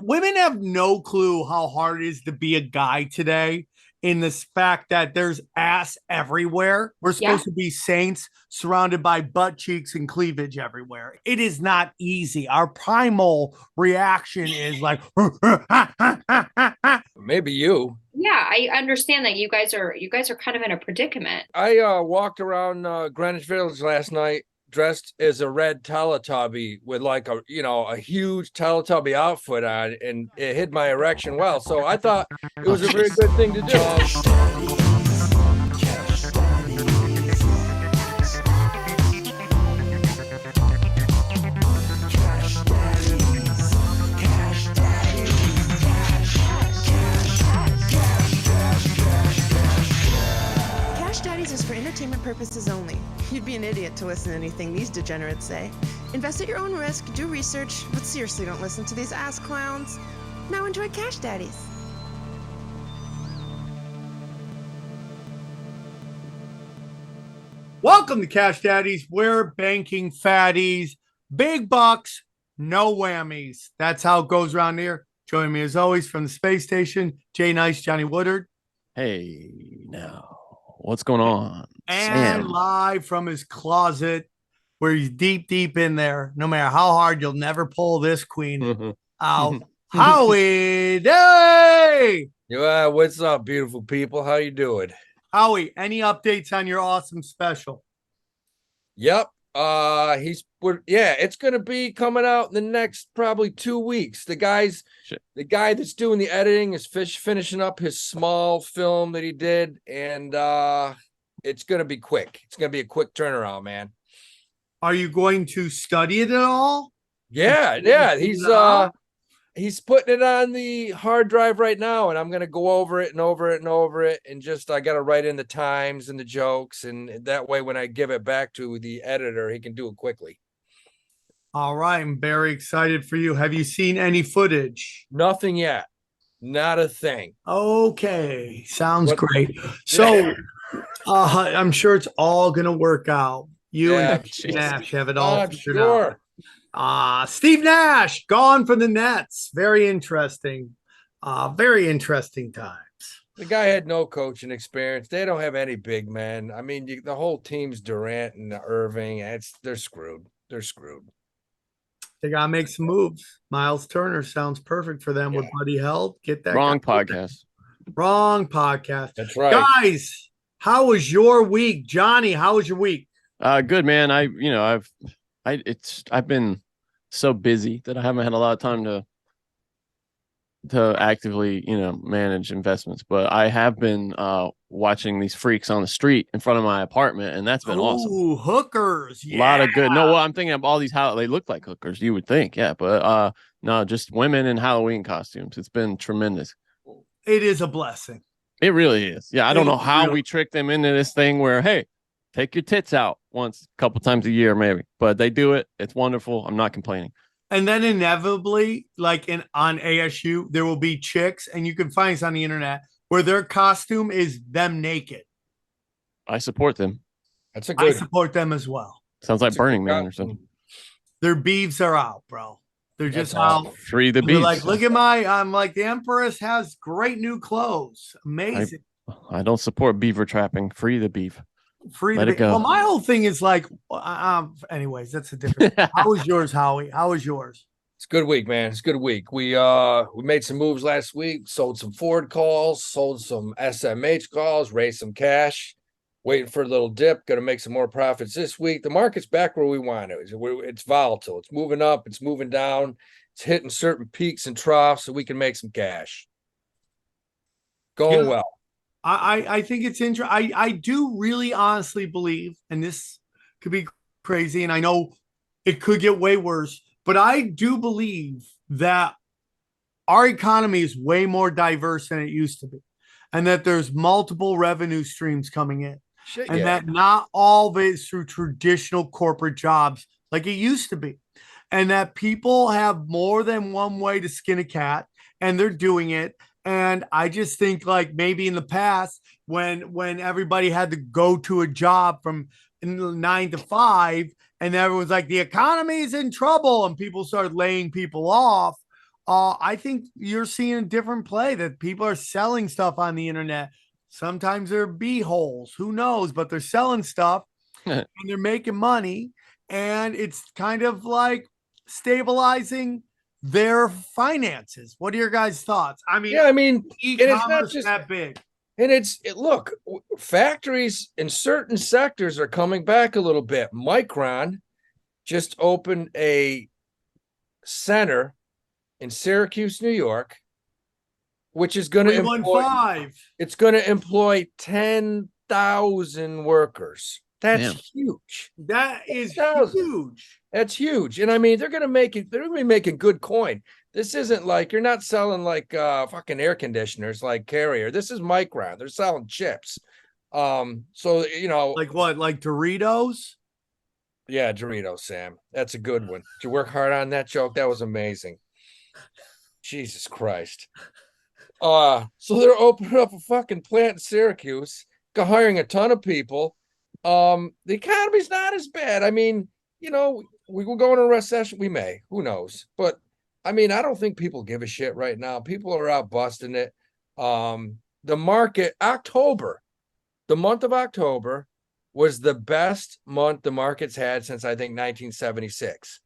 women have no clue how hard it is to be a guy today in this fact that there's ass everywhere. We're Yeah. supposed to be saints surrounded by butt cheeks and cleavage everywhere. It is not easy. Our primal reaction is like Maybe you. Yeah, I understand that you guys are kind of in a predicament. I walked around Greenwich Village last night dressed as a red Teletubby with like a huge Teletubby outfit on, and it hid my erection well. So I thought it was a very good thing to do. Cash Daddies is for entertainment purposes only. You'd be an idiot to listen to anything these degenerates say. Invest at your own risk, do research, but seriously don't listen to these ass clowns. Now enjoy Cash Daddies. welcome to Cash Daddies. We're banking fatties, big bucks, no whammies. That's how it goes around here. Joining me as always from the space station, Jay Nice, Johnny Woodard. Hey, now, what's going on? And Sam. live from his closet where he's deep in there. No matter how hard, you'll never pull this queen out. Howie Day! Yeah, what's up, beautiful people? How you doing? Howie, any updates on your awesome special? Yep. It's gonna be coming out in the next probably 2 weeks. The guy that's doing the editing is finishing up his small film that he did, and it's gonna be quick. It's gonna be a quick turnaround, man. Are you going to study it at all? Yeah. He's putting it on the hard drive right now, and I'm gonna go over it and over it and over it, and just I gotta write in the times and the jokes, and that way when I give it back to the editor, he can do it quickly. All right, I'm very excited for you. Have you seen any footage? Nothing yet. Not a thing. Okay, sounds great. So I'm sure it's all gonna work out. You and jeez. Nash have it all I'm figured out. sure. Steve Nash gone from the Nets. Very interesting. Very interesting times. The guy had no coaching experience. They don't have any big men. I mean, the whole team's Durant and Irving. They're screwed. They're screwed. They gotta make some moves. Miles Turner sounds perfect for them with Buddy Held. Get that Wrong guy. podcast. Wrong podcast. That's right. Guys, how was your week? Johnny, how was your week? Good, man. I've been so busy that I haven't had a lot of time to actively, manage investments, but I have been watching these freaks on the street in front of my apartment, and that's been awesome. Ooh, hookers. A lot of good. No, well, I'm thinking of all these how they look like hookers, you would think, yeah, but no, just women in Halloween costumes. It's been tremendous. It is a blessing. It really is. Yeah, I don't know how we trick them into this thing where, hey, take your tits out once, a couple times a year, maybe. But they do it. It's wonderful. I'm not complaining. And then inevitably, like on ASU, there will be chicks, and you can find this on the internet, where their costume is them naked. I support them. I support them as well. Sounds like Burning Man or something. Their beeves are out, bro. They're just out. Free the They're beefs. like, look at I'm like, the Empress has great new clothes. Amazing. I don't support beaver trapping. Free the beef. Let it go. Well, my whole thing is like, anyways, that's a different. How was yours, Howie? How was yours? It's a good week, man. It's a good week. We made some moves last week, sold some Ford calls, sold some SMH calls, raised some cash, waiting for a little dip, gonna make some more profits this week. The market's back where we want it. It's volatile, it's moving up, it's moving down, it's hitting certain peaks and troughs, so we can make some cash. Going well. I think it's interesting. I do really honestly believe, and this could be crazy, and I know it could get way worse, but I do believe that our economy is way more diverse than it used to be, and that there's multiple revenue streams coming in, that not all of it is through traditional corporate jobs like it used to be, and that people have more than one way to skin a cat, and they're doing it. And I just think like maybe in the past when everybody had to go to a job from 9 to 5 and everyone's like, the economy is in trouble and people started laying people off. I think you're seeing a different play that people are selling stuff on the internet. Sometimes they're bee holes, who knows, but they're selling stuff and they're making money, and it's kind of like stabilizing their finances. What are your guys' thoughts? I mean, Yeah, I mean, and it's not e-commerce just that big. and look, factories in certain sectors are coming back a little bit. Micron just opened a center in Syracuse, New York, which is going to employ 315. it's going to employ 10,000 workers. That's Damn. huge. That is 10,000. huge. That's huge. And I mean, they're going to be making good coin. This isn't like you're not selling like fucking air conditioners like Carrier. This is Micron. They're selling chips. So Like what? Like Doritos? yeah, Doritos, Sam. That's a good one. Did you work hard on that joke? That was amazing. Jesus Christ. So they're opening up a fucking plant in Syracuse, hiring a ton of people. The economy's not as bad. I mean, we will go into a recession. We may, who knows? But I mean, I don't think people give a shit right now. People are out busting it. The market, the month of October was the best month the market's had since I think 1976.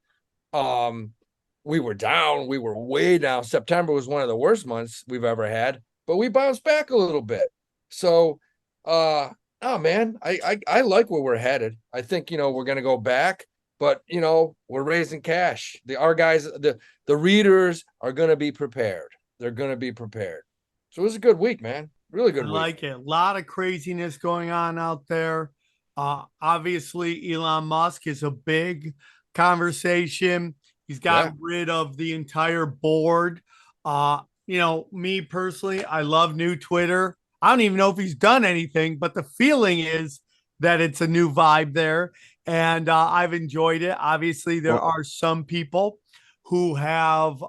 We were down, we were way down. September was one of the worst months we've ever had, but we bounced back a little bit. So oh man, I like where we're headed. I think we're gonna go back, but we're raising cash. Our guys, the readers are gonna be prepared. They're gonna be prepared. So it was a good week, man. Really good I week. like it. A lot of craziness going on out there. Obviously, Elon Musk is a big conversation. He's gotten rid of the entire board. Me personally, I love new Twitter. I don't even know if he's done anything, but the feeling is that it's a new vibe there. And I've enjoyed it. Obviously, there are some people who have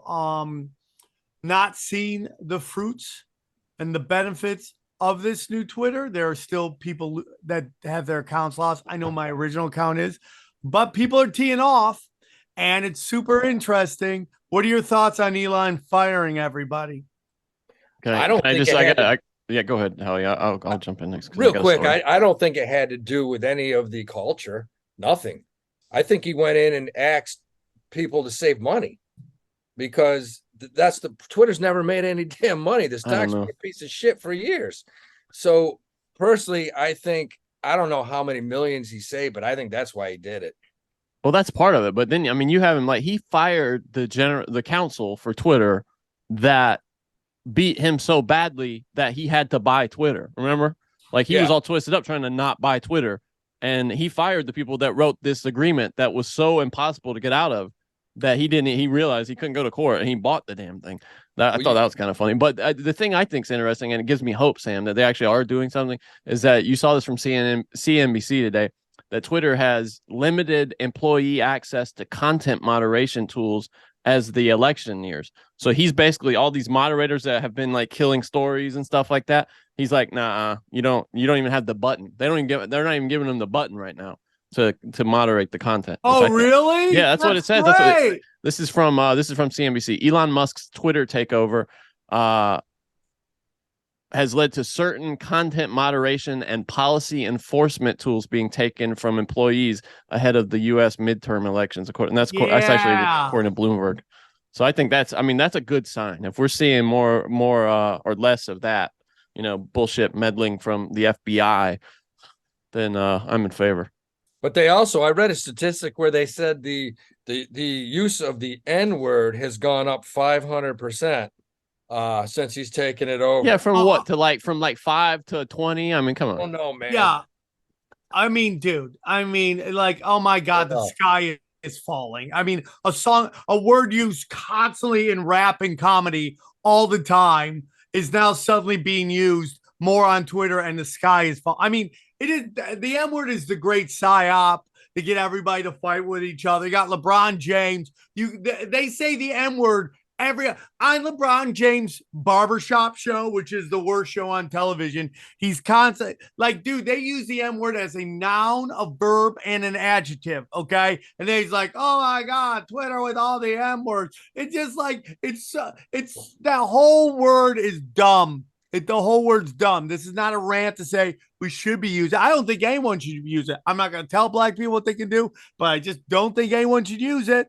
not seen the fruits and the benefits of this new Twitter. There are still people that have their accounts lost. I know my original account is, but people are teeing off, and it's super interesting. What are your thoughts on Elon firing everybody? I don't think yeah, go ahead, Howie. I'll jump in next. Real quick, I don't think it had to do with any of the culture. Nothing. I think he went in and asked people to save money because Twitter's never made any damn money. The stock's been a piece of shit for years. So personally, I don't know how many millions he saved, but I think that's why he did it. Well, that's part of it. But then, I mean, you have him he fired the council for Twitter that beat him so badly that he had to buy Twitter. Remember? He was all twisted up trying to not buy Twitter. And he fired the people that wrote this agreement that was so impossible to get out of that he realized he couldn't go to court, and he bought the damn thing. I thought that was kind of funny. But the thing I think is interesting, and it gives me hope, Sam, that they actually are doing something, is that you saw this from CNBC today, that Twitter has limited employee access to content moderation tools as the election nears. So he's basically all these moderators that have been killing stories and stuff like that. He's like, nah, you don't even have the button. They're not even giving them the button right now to moderate the content. Oh, really? Yeah, that's what it says. Great. This is from CNBC. Elon Musk's Twitter takeover has led to certain content moderation and policy enforcement tools being taken from employees ahead of the U.S. midterm elections. That's actually according to Bloomberg. So I think that's a good sign. If we're seeing more or less of that, bullshit meddling from the FBI, then I'm in favor. But they also, I read a statistic where they said the use of the N-word has gone up 500% since he's taken it over. Yeah, from what to from 5 to 20? I mean, come on. Oh no, man. Yeah. I mean, dude. Oh my God, the sky is falling. I mean, a word used constantly in rap and comedy all the time is now suddenly being used more on Twitter, and the sky is falling. I mean, it is the M word is the great psyop to get everybody to fight with each other. You got LeBron James. They say the M word every on LeBron James barbershop show, which is the worst show on television. He's constant like, dude, they use the M word as a noun, a verb, and an adjective. Okay. And then he's like, oh my God, Twitter with all the M words. It's just like it's that whole word is dumb. The whole word's dumb. This is not a rant to say we should be using. I don't think anyone should use it. I'm not going to tell black people what they can do, but I just don't think anyone should use it.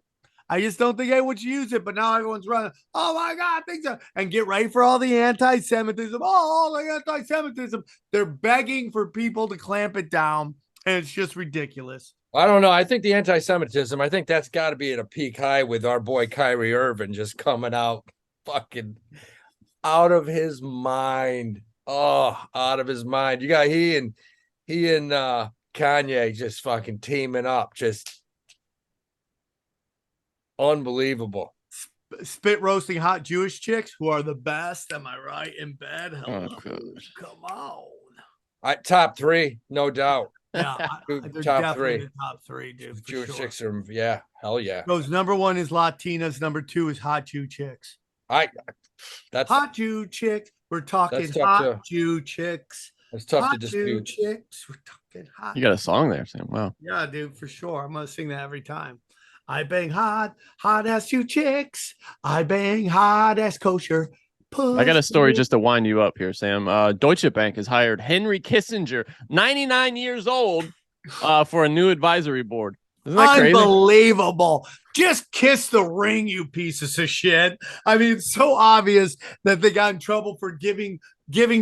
I just don't think anyone should use it, but now everyone's running. Oh my God, things are, and get ready for all the anti-Semitism. Oh, all the anti-Semitism. They're begging for people to clamp it down, and it's just ridiculous. I don't know. I think the anti-Semitism, I think that's got to be at a peak high with our boy Kyrie Irving just coming out fucking out of his mind. Oh, out of his mind. You got he and Kanye just fucking teaming up, just unbelievable. Spit roasting hot Jewish chicks who are the best. Am I right? In bed? Hello. Come on. Top three, no doubt. Yeah, they're top three. The top three, dude. Jewish chicks are, yeah, hell yeah. Goes number one is Latinas, number two is hot Jew chicks. That's hot Jew chicks. We're talking hot Jew chicks. It's tough hot to dispute. Jew chicks. We're talking hot. You got a song there, Sam. Wow. Yeah, dude, for sure. I'm gonna sing that every time. I bang hot ass Jew chicks. I bang hot ass kosher. I got a story just to wind you up here, Sam. Deutsche Bank has hired Henry Kissinger, 99 years old, for a new advisory board. Isn't that crazy? Unbelievable. Just kiss the ring, you pieces of shit. I mean, it's so obvious that they got in trouble for giving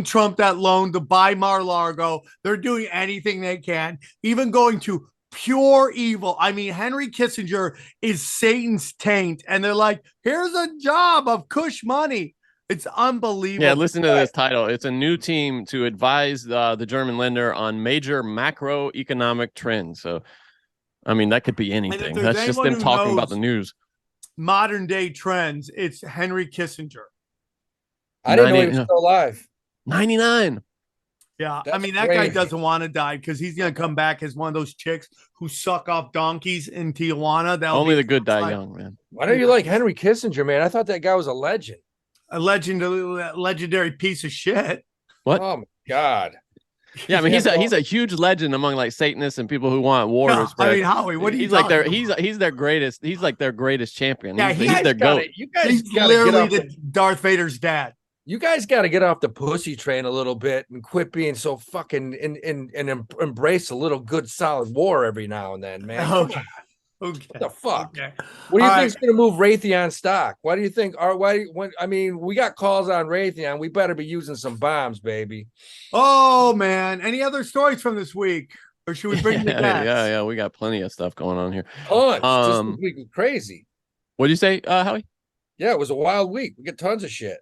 Trump that loan to buy Mar-a-Lago. They're doing anything they can, even going to pure evil. I mean, Henry Kissinger is Satan's taint, and they're like, here's a job of cush money. It's unbelievable. Yeah, listen to this title. It's a new team to advise the German lender on major macroeconomic trends. So, I mean, that could be anything. That's just them talking about the news. Modern day trends. It's Henry Kissinger. I didn't know he was still alive. 99. Yeah, I mean, that guy doesn't want to die because he's going to come back as one of those chicks who suck off donkeys in Tijuana. Only the good die young, man. Why don't you like Henry Kissinger, man? I thought that guy was a legend. A legendary piece of shit. What? Oh, my God. Yeah, I mean, he's a huge legend among like Satanists and people who want war to spread. I mean, Howie, what do you? He's like he's their greatest. He's like their greatest champion. Yeah, he's their goat. He's literally Darth Vader's dad. You guys got to get off the pussy train a little bit and quit being so fucking and embrace a little good solid war every now and then, man. Okay. What the fuck? Okay. What do you think is going to move Raytheon stock? Why do you think? I mean, we got calls on Raytheon. We better be using some bombs, baby. Oh man! Any other stories from this week, or should we bring the guests? Yeah. We got plenty of stuff going on here. Tons. Just this week was crazy. What did you say, Howie? Yeah, it was a wild week. We get tons of shit.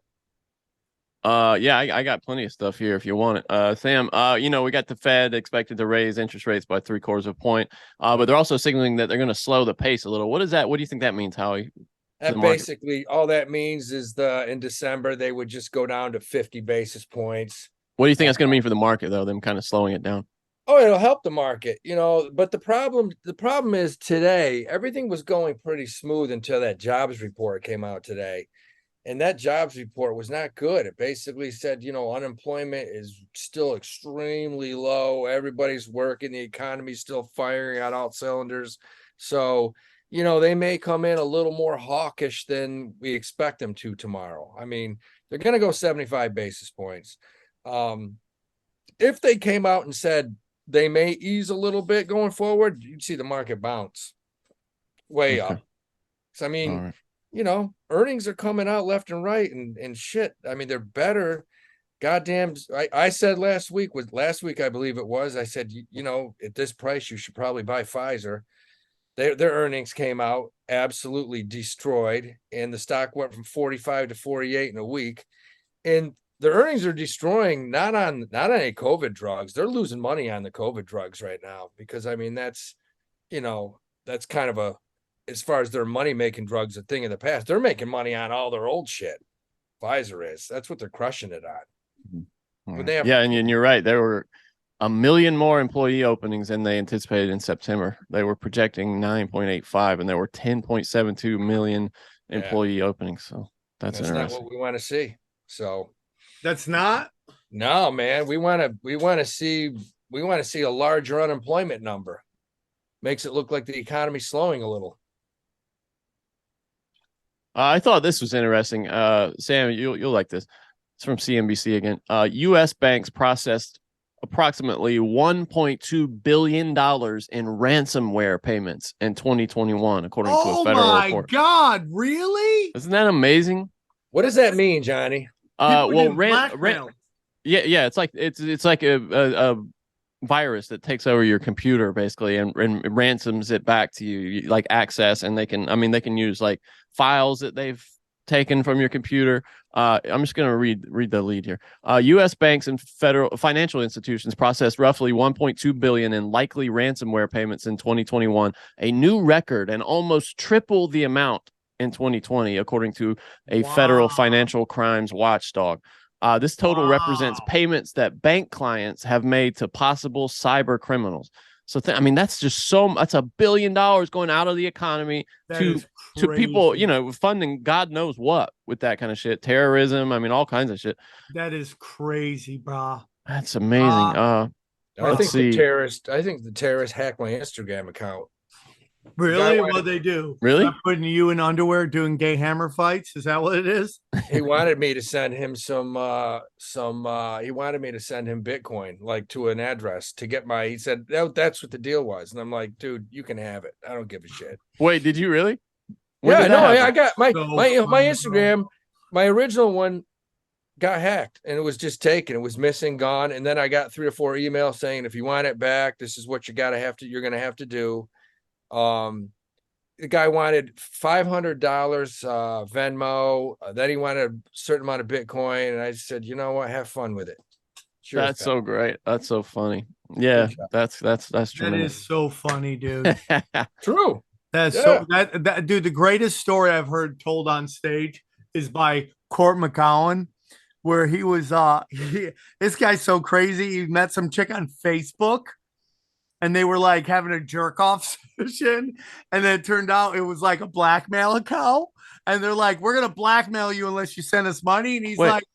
Yeah, I got plenty of stuff here if you want it. Sam, we got the Fed expected to raise interest rates by 0.75 point. But they're also signaling that they're going to slow the pace a little. What is that? What do you think that means, Howie? That basically all that means is in December they would just go down to 50 basis points. What do you think that's going to mean for the market, though? Them kind of slowing it down. Oh, it'll help the market, but the problem is today, everything was going pretty smooth until that jobs report came out today. And that jobs report was not good. It basically said, unemployment is still extremely low. Everybody's working. The economy's still firing on all cylinders. So, they may come in a little more hawkish than we expect them to tomorrow. I mean, they're going to go 75 basis points. If they came out and said they may ease a little bit going forward, you'd see the market bounce way up. So, I mean, earnings are coming out left and right and shit. I mean, they're better. Goddamn. I said last week, I believe it was, I said, at this price, you should probably buy Pfizer. Their earnings came out absolutely destroyed, and the stock went from 45 to 48 in a week. And the earnings are destroying not on any COVID drugs. They're losing money on the COVID drugs right now because, I mean, that's kind of as far as their money-making drugs, a thing in the past. They're making money on all their old shit. Pfizer is. That's what they're crushing it on. Right. And you're right. There were 1 million more employee openings than they anticipated in September. They were projecting 9.85, and there were 10.72 million employee openings. So that's not interesting. what we want to see. So That's not. no, man, we want to see a larger unemployment number. Makes it look like the economy's slowing a little. I thought this was interesting. Sam, you'll like this. It's from CNBC again. U.S. banks processed approximately $1.2 billion in ransomware payments in 2021, according to a federal report. Oh my God, really? Isn't that amazing? What does that mean, Johnny? People getting blackmailed. Yeah. It's like a virus that takes over your computer basically and ransoms it back to you, like access, and they can use like files that they've taken from your computer. I'm just going to read the lead here. U.S. banks and federal financial institutions processed roughly 1.2 billion in likely ransomware payments in 2021, a new record and almost triple the amount in 2020, according to a federal financial crimes watchdog. This total represents payments that bank clients have made to possible cyber criminals. So, that's just that's $1 billion going out of the economy to people, funding God knows what with that kind of shit. Terrorism. All kinds of shit. That is crazy, bro. That's amazing. I think the terrorists hacked my Instagram account. Really? What they do? Really? Start putting you in underwear doing gay hammer fights? Is that what it is? He wanted me to send him he wanted me to send him Bitcoin, like to an address to get he said that's what the deal was. And I'm like, dude, you can have it. I don't give a shit. Wait, did you really? I got my funny, Instagram, my original one got hacked and it was just taken. It was missing, gone. And then I got 3 or 4 emails saying, if you want it back, this is what you're going to have to do. The guy wanted $500 Venmo. Then he wanted a certain amount of Bitcoin, and I said, you know what? Have fun with it. Sure, that's so great. That's so funny. Yeah, that's true. That is so funny, dude. True. That's so that dude. The greatest story I've heard told on stage is by Court McCowan, where he was this guy's so crazy. He met some chick on Facebook. And they were like having a jerk off session. And then it turned out it was like a blackmail account. And they're like, we're going to blackmail you unless you send us money. And he's like,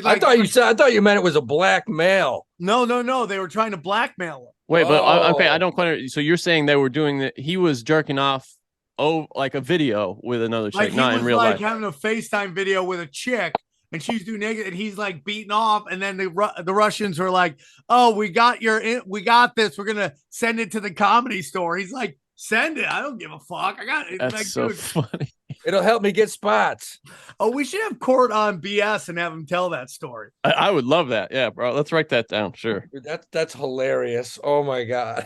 I thought you meant it was a blackmail. No. They were trying to blackmail him. Wait, but okay, I don't quite. So you're saying they were doing that? He was jerking off, like a video with another chick, not in real life. Like having a FaceTime video with a chick. And she's doing naked, and he's like beating off. And then the Russians were like, "Oh, we got this. We're gonna send it to the Comedy Store." He's like, "Send it. I don't give a fuck. I got it." That's like, so funny. It'll help me get spots. Oh, we should have Court on BS and have him tell that story. I would love that. Yeah, bro. Let's write that down. Sure. That's hilarious. Oh my God.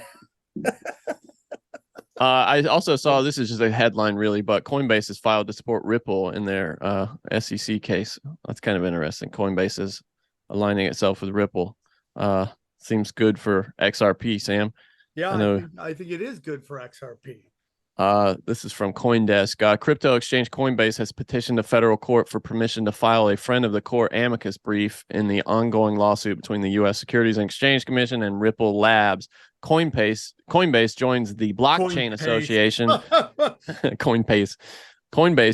I also saw, this is just a headline really, but Coinbase has filed to support Ripple in their SEC case. That's kind of interesting. Coinbase is aligning itself with Ripple. Seems good for XRP, Sam. Yeah, I think it is good for XRP. This is from CoinDesk. Crypto exchange Coinbase has petitioned the federal court for permission to file a friend of the court amicus brief in the ongoing lawsuit between the U.S. Securities and Exchange Commission and Ripple Labs. Coinbase joins the Blockchain Association. Coinbase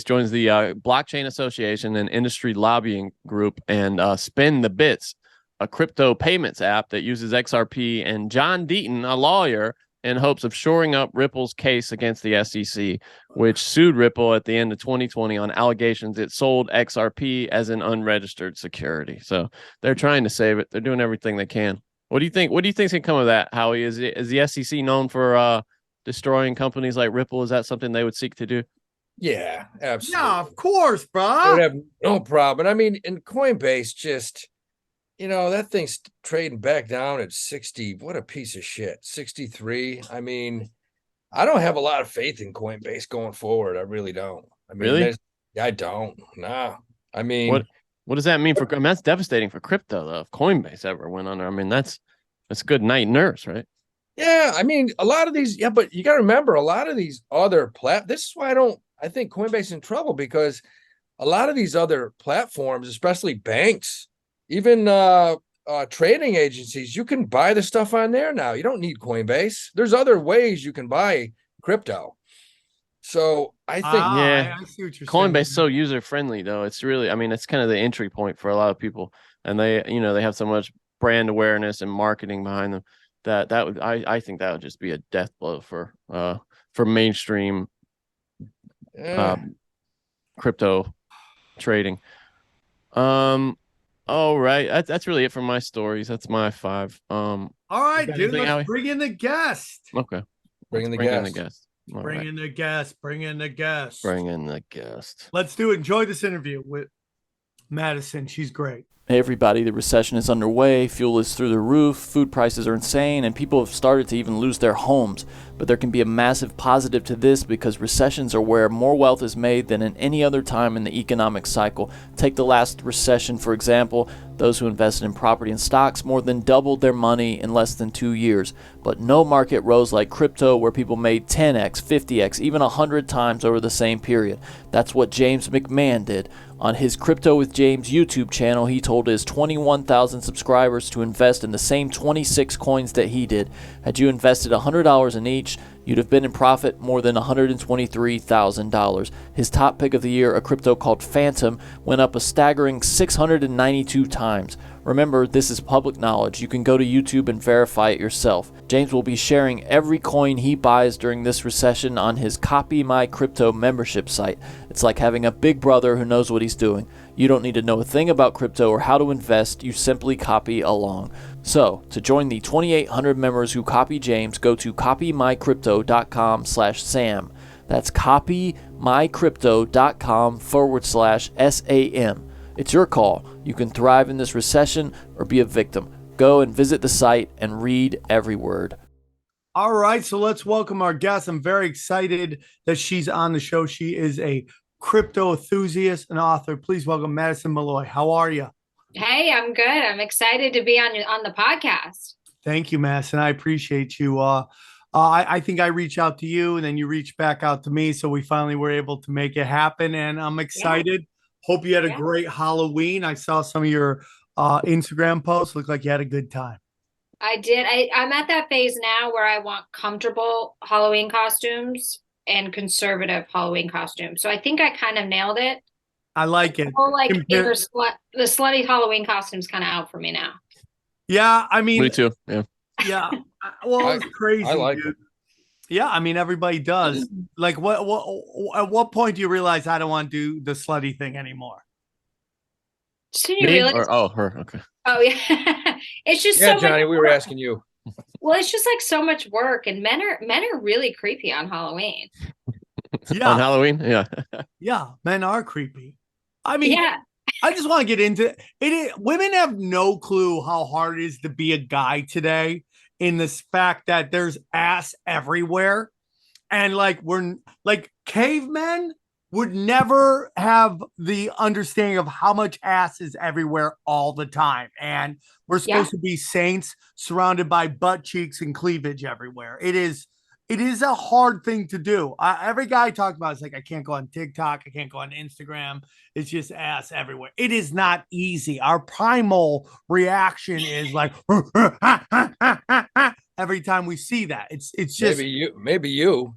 joins the Blockchain Association and industry lobbying group, and Spend the Bits, a crypto payments app that uses XRP, and John Deaton, a lawyer, in hopes of shoring up Ripple's case against the SEC, which sued Ripple at the end of 2020 on allegations it sold XRP as an unregistered security. So they're trying to save it. They're doing everything they can. What do you think? What do you think's gonna come of that, Howie? Is the SEC known for destroying companies like Ripple? Is that something they would seek to do? Yeah, absolutely. Yeah, of course, bro. I would have no problem. I mean, in Coinbase, just that thing's trading back down at 60. What a piece of shit. 63. I mean, I don't have a lot of faith in Coinbase going forward. I really don't. I mean, really? I don't. Nah. I mean, what does that mean for? I mean, that's devastating for crypto, though. If Coinbase ever went under, I mean, that's good night nurse, right? Yeah, I mean, a lot of these. Yeah, but you got to remember, a lot of these other This is why I think Coinbase is in trouble, because a lot of these other platforms, especially banks, even trading agencies, you can buy the stuff on there now. You don't need Coinbase. There's other ways you can buy crypto. So I think Yeah. I see what you're Coinbase saying. is so user friendly though. It's really, I mean, it's kind of the entry point for a lot of people, and they have so much brand awareness and marketing behind them that would, I think that would just be a death blow for mainstream eh, crypto trading. All right, that's really it for my stories. That's my 5. All you right, got dude. anything, Let's Howie? bring in the guest. Okay, bring in let's the bring in the guest. guest. All Bring right, in the guest. Bring in the guest. bring in the guest. Let's do it. Enjoy this interview with Madison. She's great. Hey everybody, the recession is underway, fuel is through the roof, food prices are insane, and people have started to even lose their homes. But there can be a massive positive to this because recessions are where more wealth is made than in any other time in the economic cycle. Take the last recession, for example. Those who invested in property and stocks more than doubled their money in less than 2 years. But no market rose like crypto, where people made 10x, 50x, even 100 times over the same period. That's what James McMahon did. On his Crypto with James YouTube channel, he told his 21,000 subscribers to invest in the same 26 coins that he did. Had you invested $100 in each, you'd have been in profit more than $123,000. His top pick of the year, a crypto called Phantom, went up a staggering 692 times. Remember, this is public knowledge. You can go to YouTube and verify it yourself. James will be sharing every coin he buys during this recession on his Copy My Crypto membership site. It's like having a big brother who knows what he's doing. You don't need to know a thing about crypto or how to invest. You simply copy along. So, to join the 2,800 members who copy James, go to copymycrypto.com/Sam. That's copymycrypto.com/SAM. It's your call. You can thrive in this recession or be a victim. Go and visit the site and read every word. All right, so let's welcome our guest. I'm very excited that she's on the show. She is a crypto enthusiast and author. Please welcome Madison Malloy. How are you? Hey, I'm good. I'm excited to be on the podcast. Thank you, Madison. I appreciate you. I think I reached out to you and then you reached back out to me. So we finally were able to make it happen. And I'm excited. Hope you had a great Halloween. I saw some of your Instagram posts. Looked like you had a good time. I did. I'm at that phase now where I want comfortable Halloween costumes and conservative Halloween costumes. So I think I kind of nailed it. I like it. Oh, like the slutty Halloween costume's kind of out for me now. Yeah, I mean, Me too. Yeah. Yeah. Well, it's crazy, I like dude. it. Yeah, I mean, everybody does. Like, what? At what point do you realize I don't want to do the slutty thing anymore? Didn't you Me realize? or her? Okay. Oh yeah, it's just Yeah, so Johnny, much we were work. asking you. Well, it's just like so much work, and men are really creepy on Halloween. Yeah, On Halloween, yeah. yeah, men are creepy. I mean, Yeah, I just want to get into it. Women have no clue how hard it is to be a guy today, in this fact that there's ass everywhere, and like we're like cavemen would never have the understanding of how much ass is everywhere all the time. And we're supposed to be saints surrounded by butt cheeks and cleavage everywhere. It is a hard thing to do. Every guy I talk about is like, I can't go on TikTok. I can't go on Instagram. It's just ass everywhere. It is not easy. Our primal reaction is like, every time we see that. It's just Maybe you.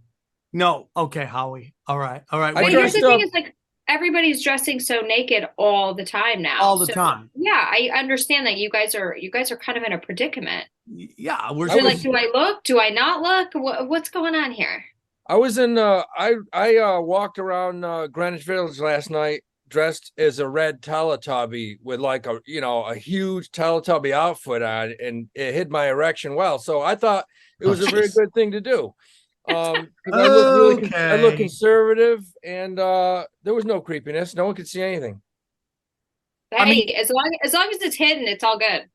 no. Okay, Howie. All right. I but What here's dressed the thing: up- is like everybody's dressing so naked all the time now. all the So, time. Yeah, I understand that you guys are kind of in a predicament. Yeah, we're I You're was- like, do I look? Do I not look? What's going on here? I was in I walked around Greenwich Village last night dressed as a red Teletubby with like a huge Teletubby outfit on, and it hid my erection well. So I thought it was a very good thing to do. 'Cause I look conservative, and there was no creepiness. No one could see anything. Hey, I mean- as long as it's hidden, it's all good.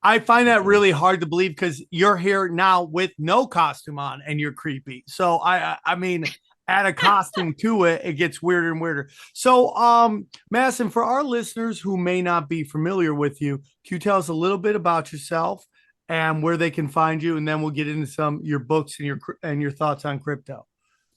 I find that really hard to believe because you're here now with no costume on and you're creepy. So I mean, add a costume to it, it gets weirder and weirder. So Madison, for our listeners who may not be familiar with you, can you tell us a little bit about yourself and where they can find you, and then we'll get into your books and your thoughts on crypto.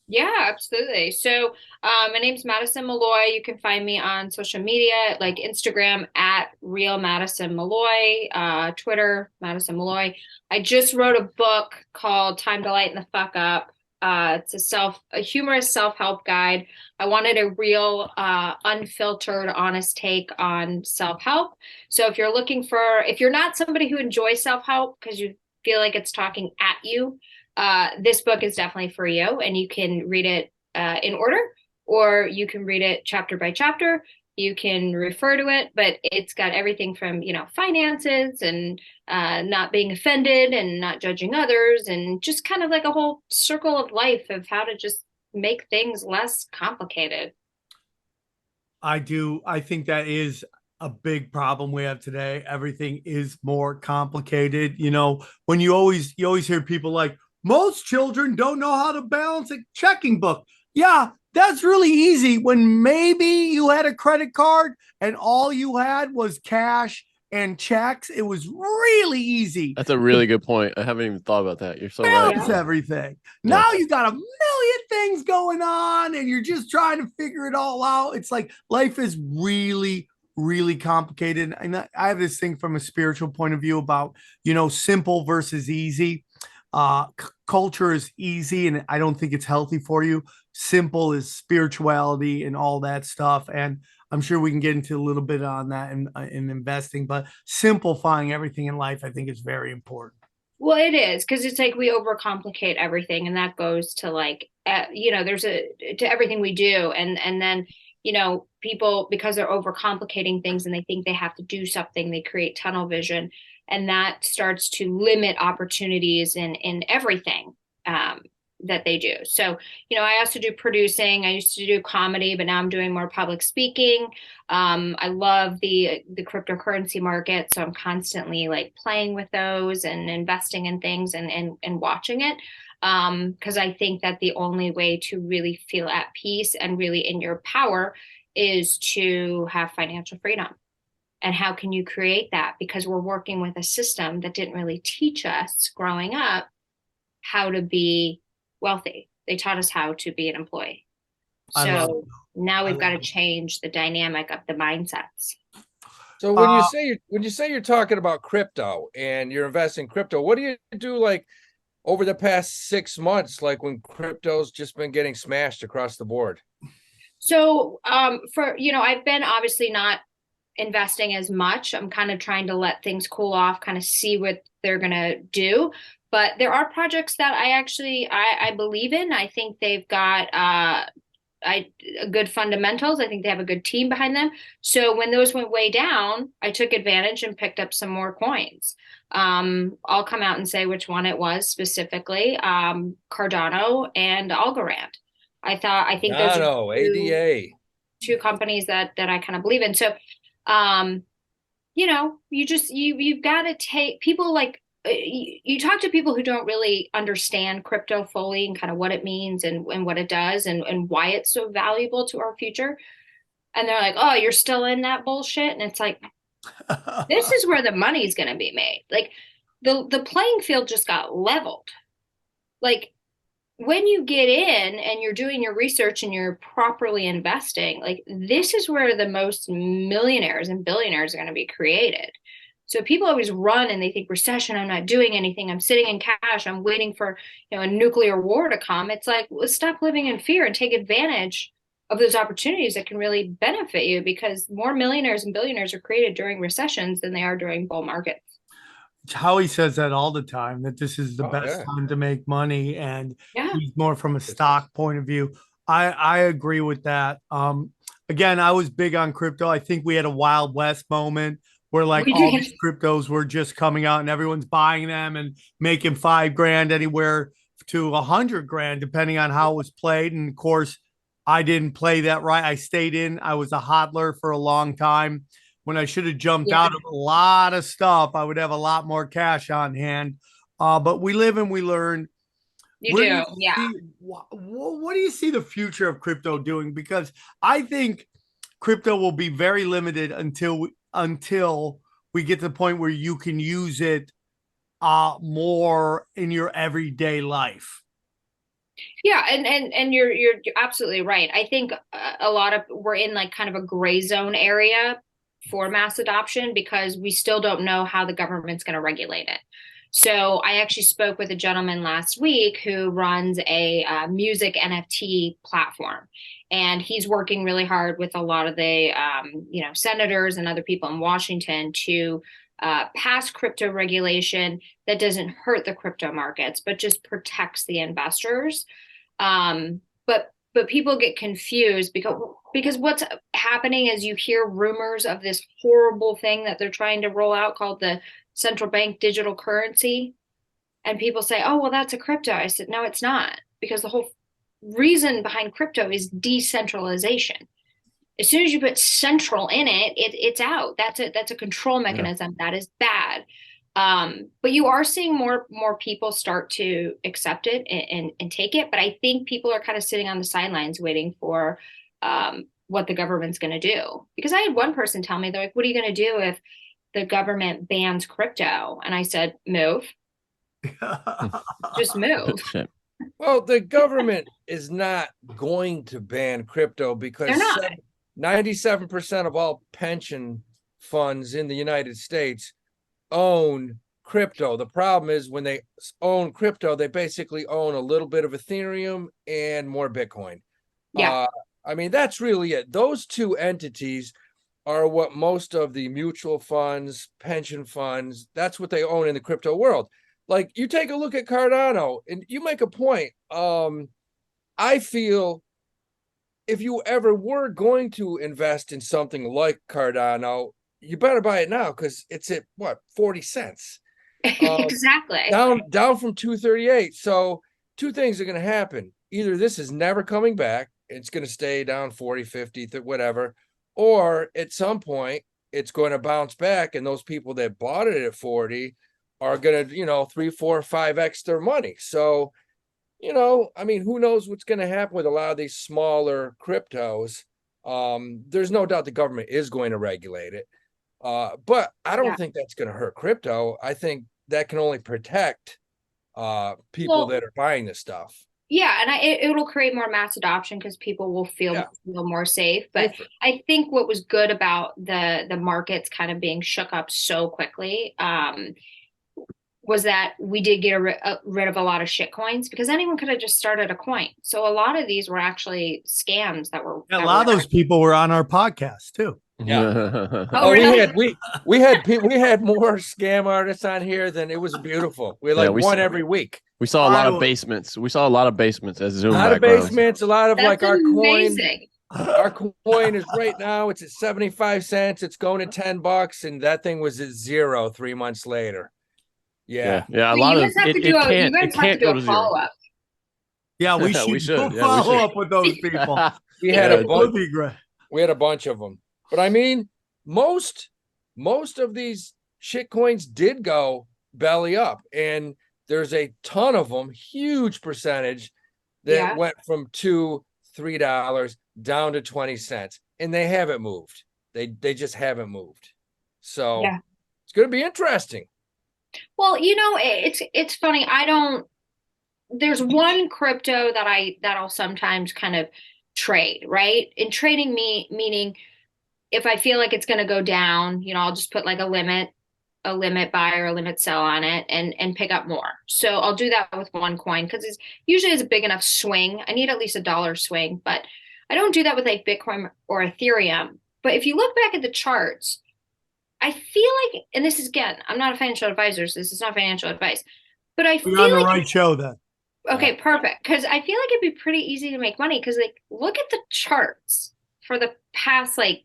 Yeah, absolutely. So my name's Madison Malloy. You can find me on social media like Instagram at Real Madison Malloy, Twitter, Madison Malloy. I just wrote a book called Time to Lighten the Fuck Up. It's a humorous self-help guide. I wanted a real, unfiltered, honest take on self-help. So if you're not somebody who enjoys self-help because you feel like it's talking at you, this book is definitely for you, and you can read it in order, or you can read it chapter by chapter. You can refer to it, but it's got everything from, finances and not being offended and not judging others, and just kind of like a whole circle of life of how to just make things less complicated. I do. I think that is a big problem we have today. Everything is more complicated. When you always hear people like, most children don't know how to balance a checking book. Yeah, that's really easy when maybe you had a credit card and all you had was cash and checks. It was really easy. That's a really good point. I haven't even thought about that. You're so right. Balance everything. Now you got a million things going on and you're just trying to figure it all out. It's like life is really, really complicated. And I have this thing from a spiritual point of view about, simple versus easy. Culture is easy, and I don't think it's healthy for you. Simple is spirituality and all that stuff. And I'm sure we can get into a little bit on that in investing, but simplifying everything in life, I think, is very important. Well, it is, because it's like we overcomplicate everything, and that goes to there's to everything we do. And then, people, because they're overcomplicating things and they think they have to do something, they create tunnel vision, and that starts to limit opportunities in everything that they do. So, I also do producing. I used to do comedy, but now I'm doing more public speaking. I love the cryptocurrency market, so I'm constantly like playing with those and investing in things and watching it. Because I think that the only way to really feel at peace and really in your power is to have financial freedom. And how can you create that? Because we're working with a system that didn't really teach us growing up how to be wealthy. They taught us how to be an employee. So now we've got to change the dynamic of the mindsets. So when you say you're talking about crypto and you're investing in crypto, what do you do like over the past 6 months, like when crypto's just been getting smashed across the board? So I've been obviously not investing as much. I'm kind of trying to let things cool off, kind of see what they're going to do. But there are projects that I believe in. I think they've got good fundamentals. I think they have a good team behind them. So when those went way down, I took advantage and picked up some more coins. I'll come out and say which one it was specifically, Cardano and Algorand. I think those are ADA. two companies that I kind of believe in. So, you've got to take people like, you talk to people who don't really understand crypto fully and kind of what it means and what it does and why it's so valuable to our future. And they're like, oh, you're still in that bullshit. And it's like, this is where the money's going to be made. Like the playing field just got leveled. Like when you get in and you're doing your research and you're properly investing, like this is where the most millionaires and billionaires are going to be created. So people always run and they think recession, I'm not doing anything. I'm sitting in cash. I'm waiting for, a nuclear war to come. It's like, let's stop living in fear and take advantage of those opportunities that can really benefit you, because more millionaires and billionaires are created during recessions than they are during bull markets. Howie says that all the time, that this is the best time to make money. And he's more from a stock point of view. I agree with that. Again, I was big on crypto. I think we had a Wild West moment where like all these cryptos were just coming out and everyone's buying them and making $5,000 anywhere to $100,000, depending on how it was played. And of course, I didn't play that right. I stayed in. I was a hodler for a long time. When I should have jumped out of a lot of stuff, I would have a lot more cash on hand. But we live and we learn. What do you see the future of crypto doing? Because I think crypto will be very limited until we get to the point where you can use it more in your everyday life. Yeah, and you're absolutely right. I think we're in like kind of a gray zone area for mass adoption because we still don't know how the government's going to regulate it. So I actually spoke with a gentleman last week who runs a music NFT platform, and he's working really hard with a lot of the senators and other people in Washington to pass crypto regulation that doesn't hurt the crypto markets, but just protects the investors. But people get confused because what's happening is you hear rumors of this horrible thing that they're trying to roll out called the central bank digital currency. And people say, oh, well, that's a crypto. I said, no, it's not, because the whole reason behind crypto is decentralization. As soon as you put central in it, it's out. That's a control mechanism. That is bad. But you are seeing more people start to accept it and take it. But I think people are kind of sitting on the sidelines waiting for what the government's going to do. Because I had one person tell me, they're like, what are you going to do if the government bans crypto? And I said, move. Just move. Well, the government is not going to ban crypto because They're not. 97% of all pension funds in the United States own crypto. The problem is when they own crypto, they basically own a little bit of Ethereum and more Bitcoin. Yeah. I mean, that's really it. Those two entities are what most of the mutual funds, pension funds, that's what they own in the crypto world. Like, you take a look at Cardano, and you make a point. I feel if you ever were going to invest in something like Cardano, you better buy it now because it's at what, 40 cents? Exactly. Down from 238. So two things are going to happen. Either this is never coming back, it's going to stay down 40, 50, whatever, or at some point it's going to bounce back, and those people that bought it at 40 are going to, 3, 4, 5x their money. So, I mean, who knows what's going to happen with a lot of these smaller cryptos. There's no doubt the government is going to regulate it. But I don't think that's going to hurt crypto. I think that can only protect people that are buying this stuff. Yeah, and it'll create more mass adoption because people will feel more safe. But I think what was good about the markets kind of being shook up so quickly was that we did get rid of a lot of shit coins, because anyone could have just started a coin. So a lot of these were actually scams that were. A lot of those people were on our podcast too. Yeah. Really? we had more scam artists on here than it was beautiful. We one every week. We saw a lot of basements. We saw a lot of basements as Zoom. A lot of basements. A lot of That's our amazing. coin. Our coin is right now. It's at 75 cents. It's going to $10, and that thing was at 0 3 months later. Yeah. A lot of it can't go to zero. Yeah, we should follow up with those people. We had a bunch of them. But I mean, most of these shit coins did go belly up, and there's a ton of them, huge percentage that went from $2-3 down to 20 cents, and they haven't moved. They just haven't moved. So it's going to be interesting. Well, it's funny. There's one crypto that I'll sometimes kind of trade, right? In trading meaning if I feel like it's going to go down, I'll just put like a limit buy or a limit sell on it and pick up more. So I'll do that with one coin because it's usually a big enough swing. I need at least $1 swing, but I don't do that with like Bitcoin or Ethereum. But if you look back at the charts, I feel like, and this is, again, I'm not a financial advisor, so this is not financial advice, but I feel like you're on the right show then. Okay, perfect. Because I feel like it'd be pretty easy to make money because, like, look at the charts for the past like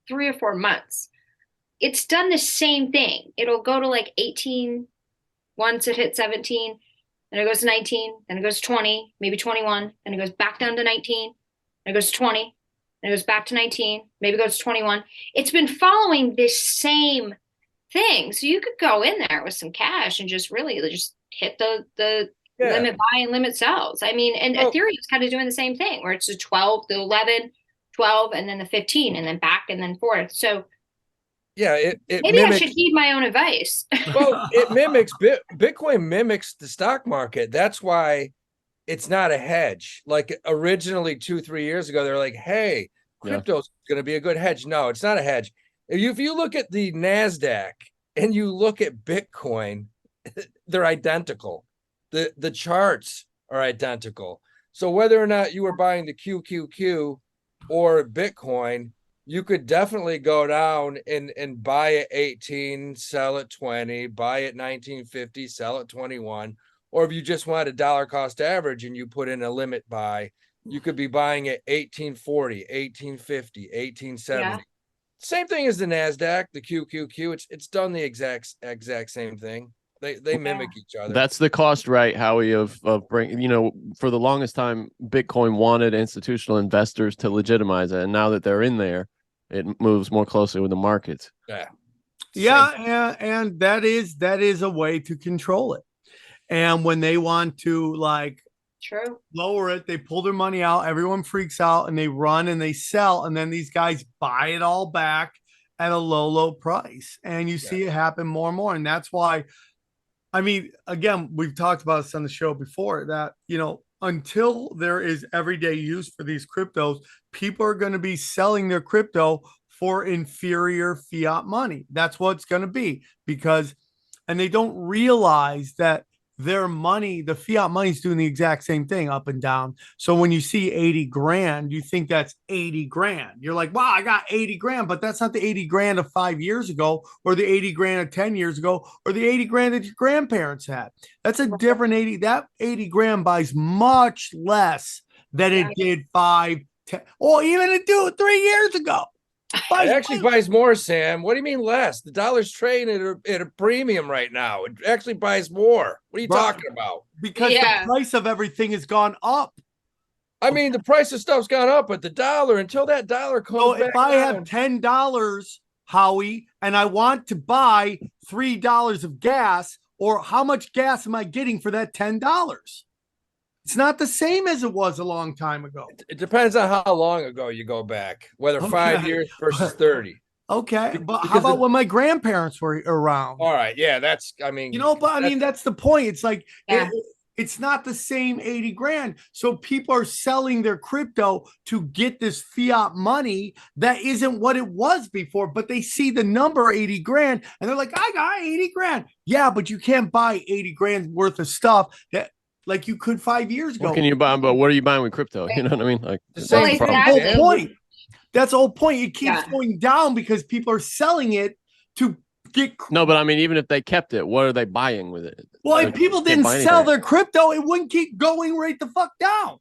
3 or 4 months. It's done the same thing. It'll go to like 18 once it hits 17, then it goes to 19, then it goes to 20, maybe 21, then it goes back down to 19, then it goes to 20, then it goes back to 19, maybe it goes to 21. It's been following this same thing. So you could go in there with some cash and just really just hit the limit buy and limit sells. I mean, and Ethereum is kind of doing the same thing where it's the 12, the 11, 12, and then the 15, and then back and then forth. So it maybe mimics, I should heed my own advice. Well, it mimics Bitcoin mimics the stock market. That's why it's not a hedge. Like originally 2-3 years ago, they're like, hey, crypto's going to be a good hedge. No, it's not a hedge. If you look at the NASDAQ and you look at Bitcoin, they're identical. The charts are identical. So whether or not you were buying the QQQ or Bitcoin, you could definitely go down and buy at 18, sell at 20, buy at 1950, sell at 21. Or if you just want a dollar cost average and you put in a limit buy, you could be buying at 1840, 1850, 1870. Yeah. Same thing as the NASDAQ, the QQQ. It's done the exact same thing. They mimic each other. That's the cost, right, Howie, of bringing, for the longest time, Bitcoin wanted institutional investors to legitimize it. And now that they're in there, it moves more closely with the markets. Yeah. And that is a way to control it. And when they want to True. lower it, they pull their money out, everyone freaks out, and they run and they sell. And then these guys buy it all back at a low price. And you see it happen more and more. And that's why, I mean, again, we've talked about this on the show before that, until there is everyday use for these cryptos, people are going to be selling their crypto for inferior fiat money. That's what it's going to be and they don't realize that their money, the fiat money, is doing the exact same thing up and down. So when you see 80 grand, you think that's 80 grand. You're like, wow, I got 80 grand, but that's not the 80 grand of 5 years ago, or the 80 grand of 10 years ago, or the 80 grand that your grandparents had. That's a different 80. That 80 grand buys much less than it did 5, 10, or even it do 3 years ago. It actually buys more, Sam. What do you mean less? The dollar's trading at a premium right now. It actually buys more. What are you talking about? Because the price of everything has gone up. I mean, the price of stuff's gone up, but the dollar, until that dollar comes back if I down, have $10, Howie, and I want to buy $3 of gas, or how much gas am I getting for that $10? It's not the same as it was a long time ago. It depends on how long ago you go back, whether 5 years versus 30. Okay, but how about when my grandparents were around? All right, yeah, that's, I mean, that's the point. It's like, it's not the same 80 grand. So people are selling their crypto to get this fiat money that isn't what it was before, but they see the number 80 grand and they're like, I got 80 grand. Yeah, but you can't buy 80 grand worth of stuff that, like you could 5 years ago. What can you buy? But what are you buying with crypto? You know what I mean? Like that's the whole point. That's the whole point. It keeps going down because people are selling it to get. No, but I mean, even if they kept it, what are they buying with it? Well, if people didn't sell their crypto, it wouldn't keep going right the fuck down.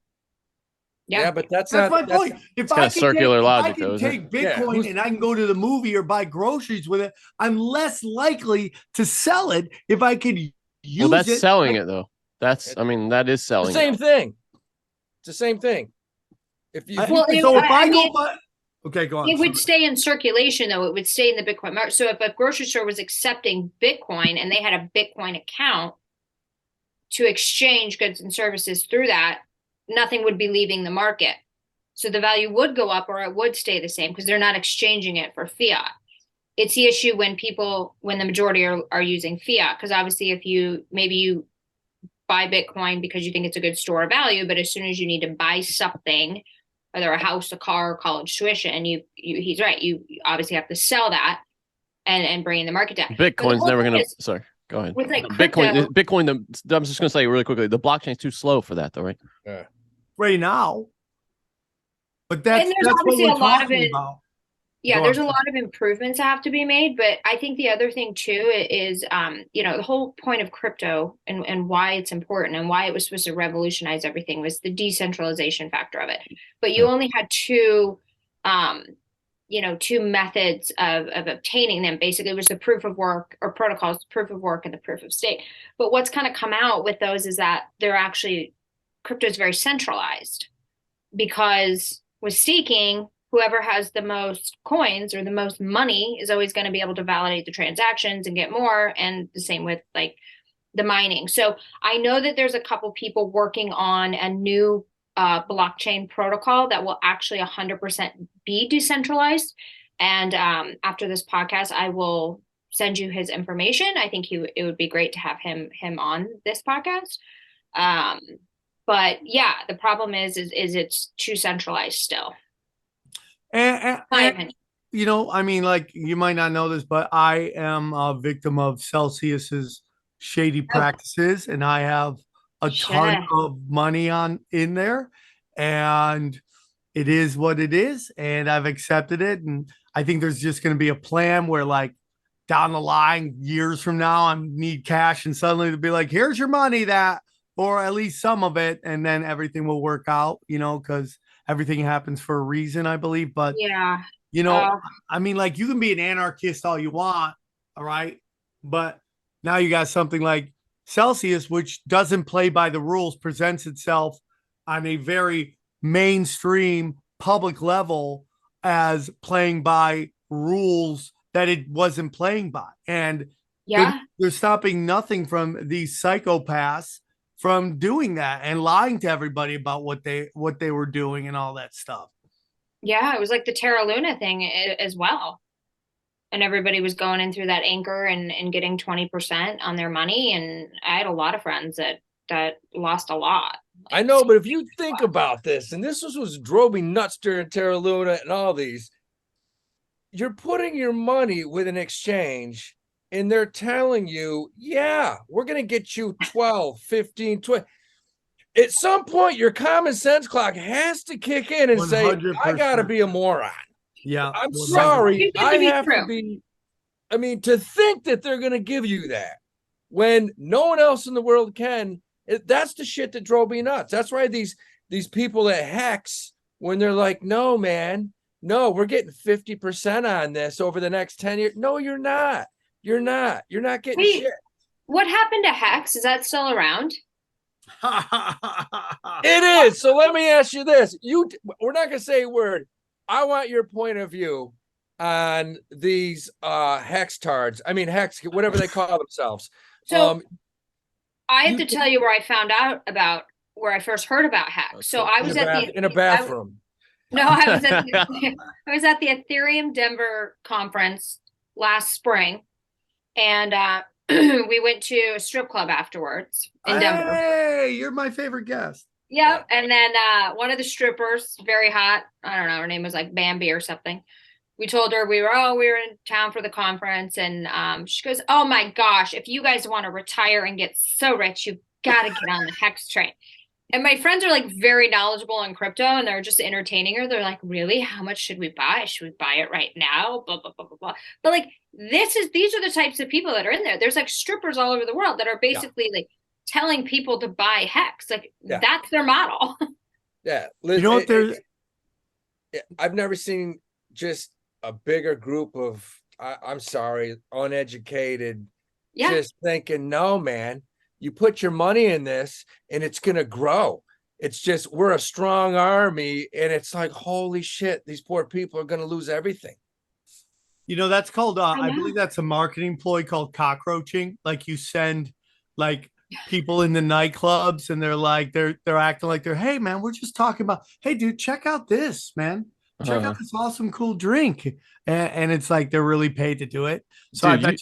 Yeah, but that's my point. If I can circular logic, I can take Bitcoin and I can go to the movie or buy groceries with it, I'm less likely to sell it if I could use it. Well, that's selling it though. That is selling. The same thing. It's the same thing. If I go buy, okay, go on. It would stay in circulation though. It would stay in the Bitcoin market. So if a grocery store was accepting Bitcoin and they had a Bitcoin account to exchange goods and services through that, nothing would be leaving the market. So the value would go up or it would stay the same because they're not exchanging it for fiat. It's the issue when the majority are using fiat, because obviously if you buy Bitcoin because you think it's a good store of value, but as soon as you need to buy something, whether a house, a car, college tuition, he's right. You obviously have to sell that and bring in the market down. Bitcoin's never going to, sorry, go ahead. With Bitcoin, I'm just going to say really quickly, the blockchain's too slow for that though, right? Yeah. Right now. But that's what we're talking about. Yeah, there's a lot of improvements that have to be made, but I think the other thing too is, the whole point of crypto and why it's important and why it was supposed to revolutionize everything was the decentralization factor of it. But you only had two methods of obtaining them. Basically, it was the proof of work or protocols, proof of work and the proof of stake. But what's kind of come out with those is that crypto is very centralized, because with staking, whoever has the most coins or the most money is always going to be able to validate the transactions and get more. And the same with like the mining. So I know that there's a couple people working on a new blockchain protocol that will actually 100% be decentralized. And after this podcast, I will send you his information. I think it would be great to have him on this podcast. But yeah, the problem is it's too centralized still. And like you might not know this, but I am a victim of Celsius's shady practices, and I have a ton Shit. of money in there, and it is what it is, and I've accepted it. And I think there's just going to be a plan where, like, down the line, years from now, I need cash, and suddenly they'll be like, "Here's your money," or at least some of it, and then everything will work out, because everything happens for a reason, I believe. But Yeah. you know, Oh, I mean, like, you can be an anarchist all you want, all right, but now you got something like Celsius, which doesn't play by the rules, presents itself on a very mainstream public level as playing by rules that it wasn't playing by. And they're, yeah. they're stopping nothing from these psychopaths from doing that and lying to everybody about what they were doing and all that stuff. Yeah. It was like the Terra Luna thing as well. And everybody was going in through that anchor and getting 20% on their money. And I had a lot of friends that lost a lot. I know, but if you think about this, and this was drove me nuts during Terra Luna and all these, you're putting your money with an exchange and they're telling you, yeah, we're going to get you 12, 15, 20. At some point, your common sense clock has to kick in and say, 100%. I got to be a moron. Yeah. I'm 100%. sorry. Too good to I be have true. to be. I mean, to think that they're going to give you that when no one else in the world can, that's the shit that drove me nuts. That's why these people at Hex, when they're like, no, man, no, we're getting 50% on this over the next 10 years. No, you're not. You're not. You're not getting Wait, shit. what happened to Hex? Is that still around? It is. So let me ask you this. We're not going to say a word. I want your point of view on these hextards. I mean, hex, whatever they call themselves. So I have you to can- tell you where I found out about where I first heard about Hex. So I was in a bathroom. I was at I was at the Ethereum Denver conference last spring, and we went to a strip club afterwards in Denver. Hey, you're my favorite guest. Yep. And then one of the strippers, very hot, I don't know, her name was like Bambi or something. We told her we were in town for the conference, and she goes, "Oh my gosh, if you guys want to retire and get so rich, you've got to get on the Hex train." And my friends are like very knowledgeable on crypto, and they're just entertaining her. They're like, "Really? How much should we buy? Should we buy it right now?" Blah blah blah blah blah. But like, these are the types of people that are in there. There's like strippers all over the world that are basically like telling people to buy Hex. Like that's their model. Yeah. You know what? I've never seen just a bigger group of, I'm sorry, uneducated, just thinking, no, man, you put your money in this and it's going to grow. It's just, we're a strong army. And it's like, holy shit, these poor people are going to lose everything. That's called, I believe that's a marketing ploy called cockroaching. Like, you send like people in the nightclubs and they're acting like hey man, we're just talking about, hey dude, check out this, man. Check out this awesome, cool drink. And it's like they're really paid to do it. So dude, I bet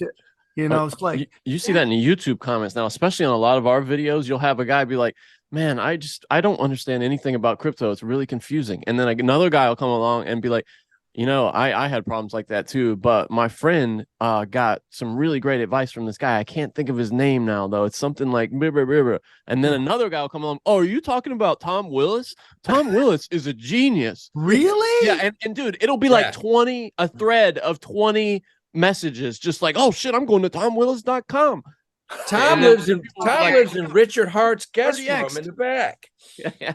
it's like you see that in the YouTube comments now, especially on a lot of our videos. You'll have a guy be like, man, I don't understand anything about crypto. It's really confusing. And then another guy will come along and be like, I had problems like that too, but my friend got some really great advice from this guy. I can't think of his name now, though. It's something like blah, blah, blah, blah. And then another guy will come along. Oh, are you talking about Tom Willis? Tom Willis is a genius. Really? Yeah. And dude, it'll be like a thread of 20 messages, just like, oh shit, I'm going to tomwillis.com. Tom lives in Richard Hart's guest room in the back.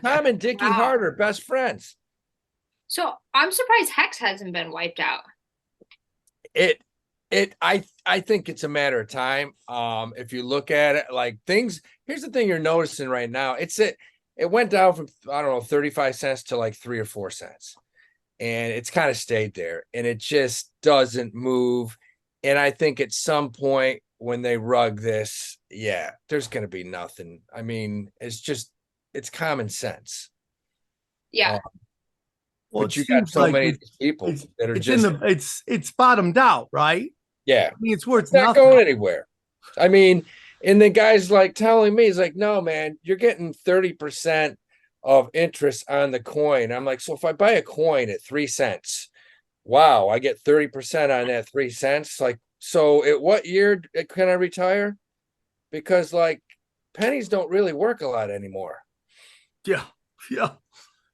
Tom and Dickie Hart are best friends. So I'm surprised Hex hasn't been wiped out. I think it's a matter of time. If you look at it, like things, here's the thing you're noticing right now. It went down from, I don't know, 35 cents to like 3 or 4 cents. And it's kind of stayed there and it just doesn't move. And I think at some point when they rug this, there's going to be nothing. I mean, it's common sense. Yeah. Well, but you got so many people that are it's bottomed out, right? Yeah. I mean, it's worth not nothing. going anywhere. I mean, and the guy's like telling me, he's like, no, man, you're getting 30% of interest on the coin. I'm like, so if I buy a coin at 3 cents, wow, I get 30% on that 3 cents. Like, so at what year can I retire? because like pennies don't really work a lot anymore. Yeah. Yeah.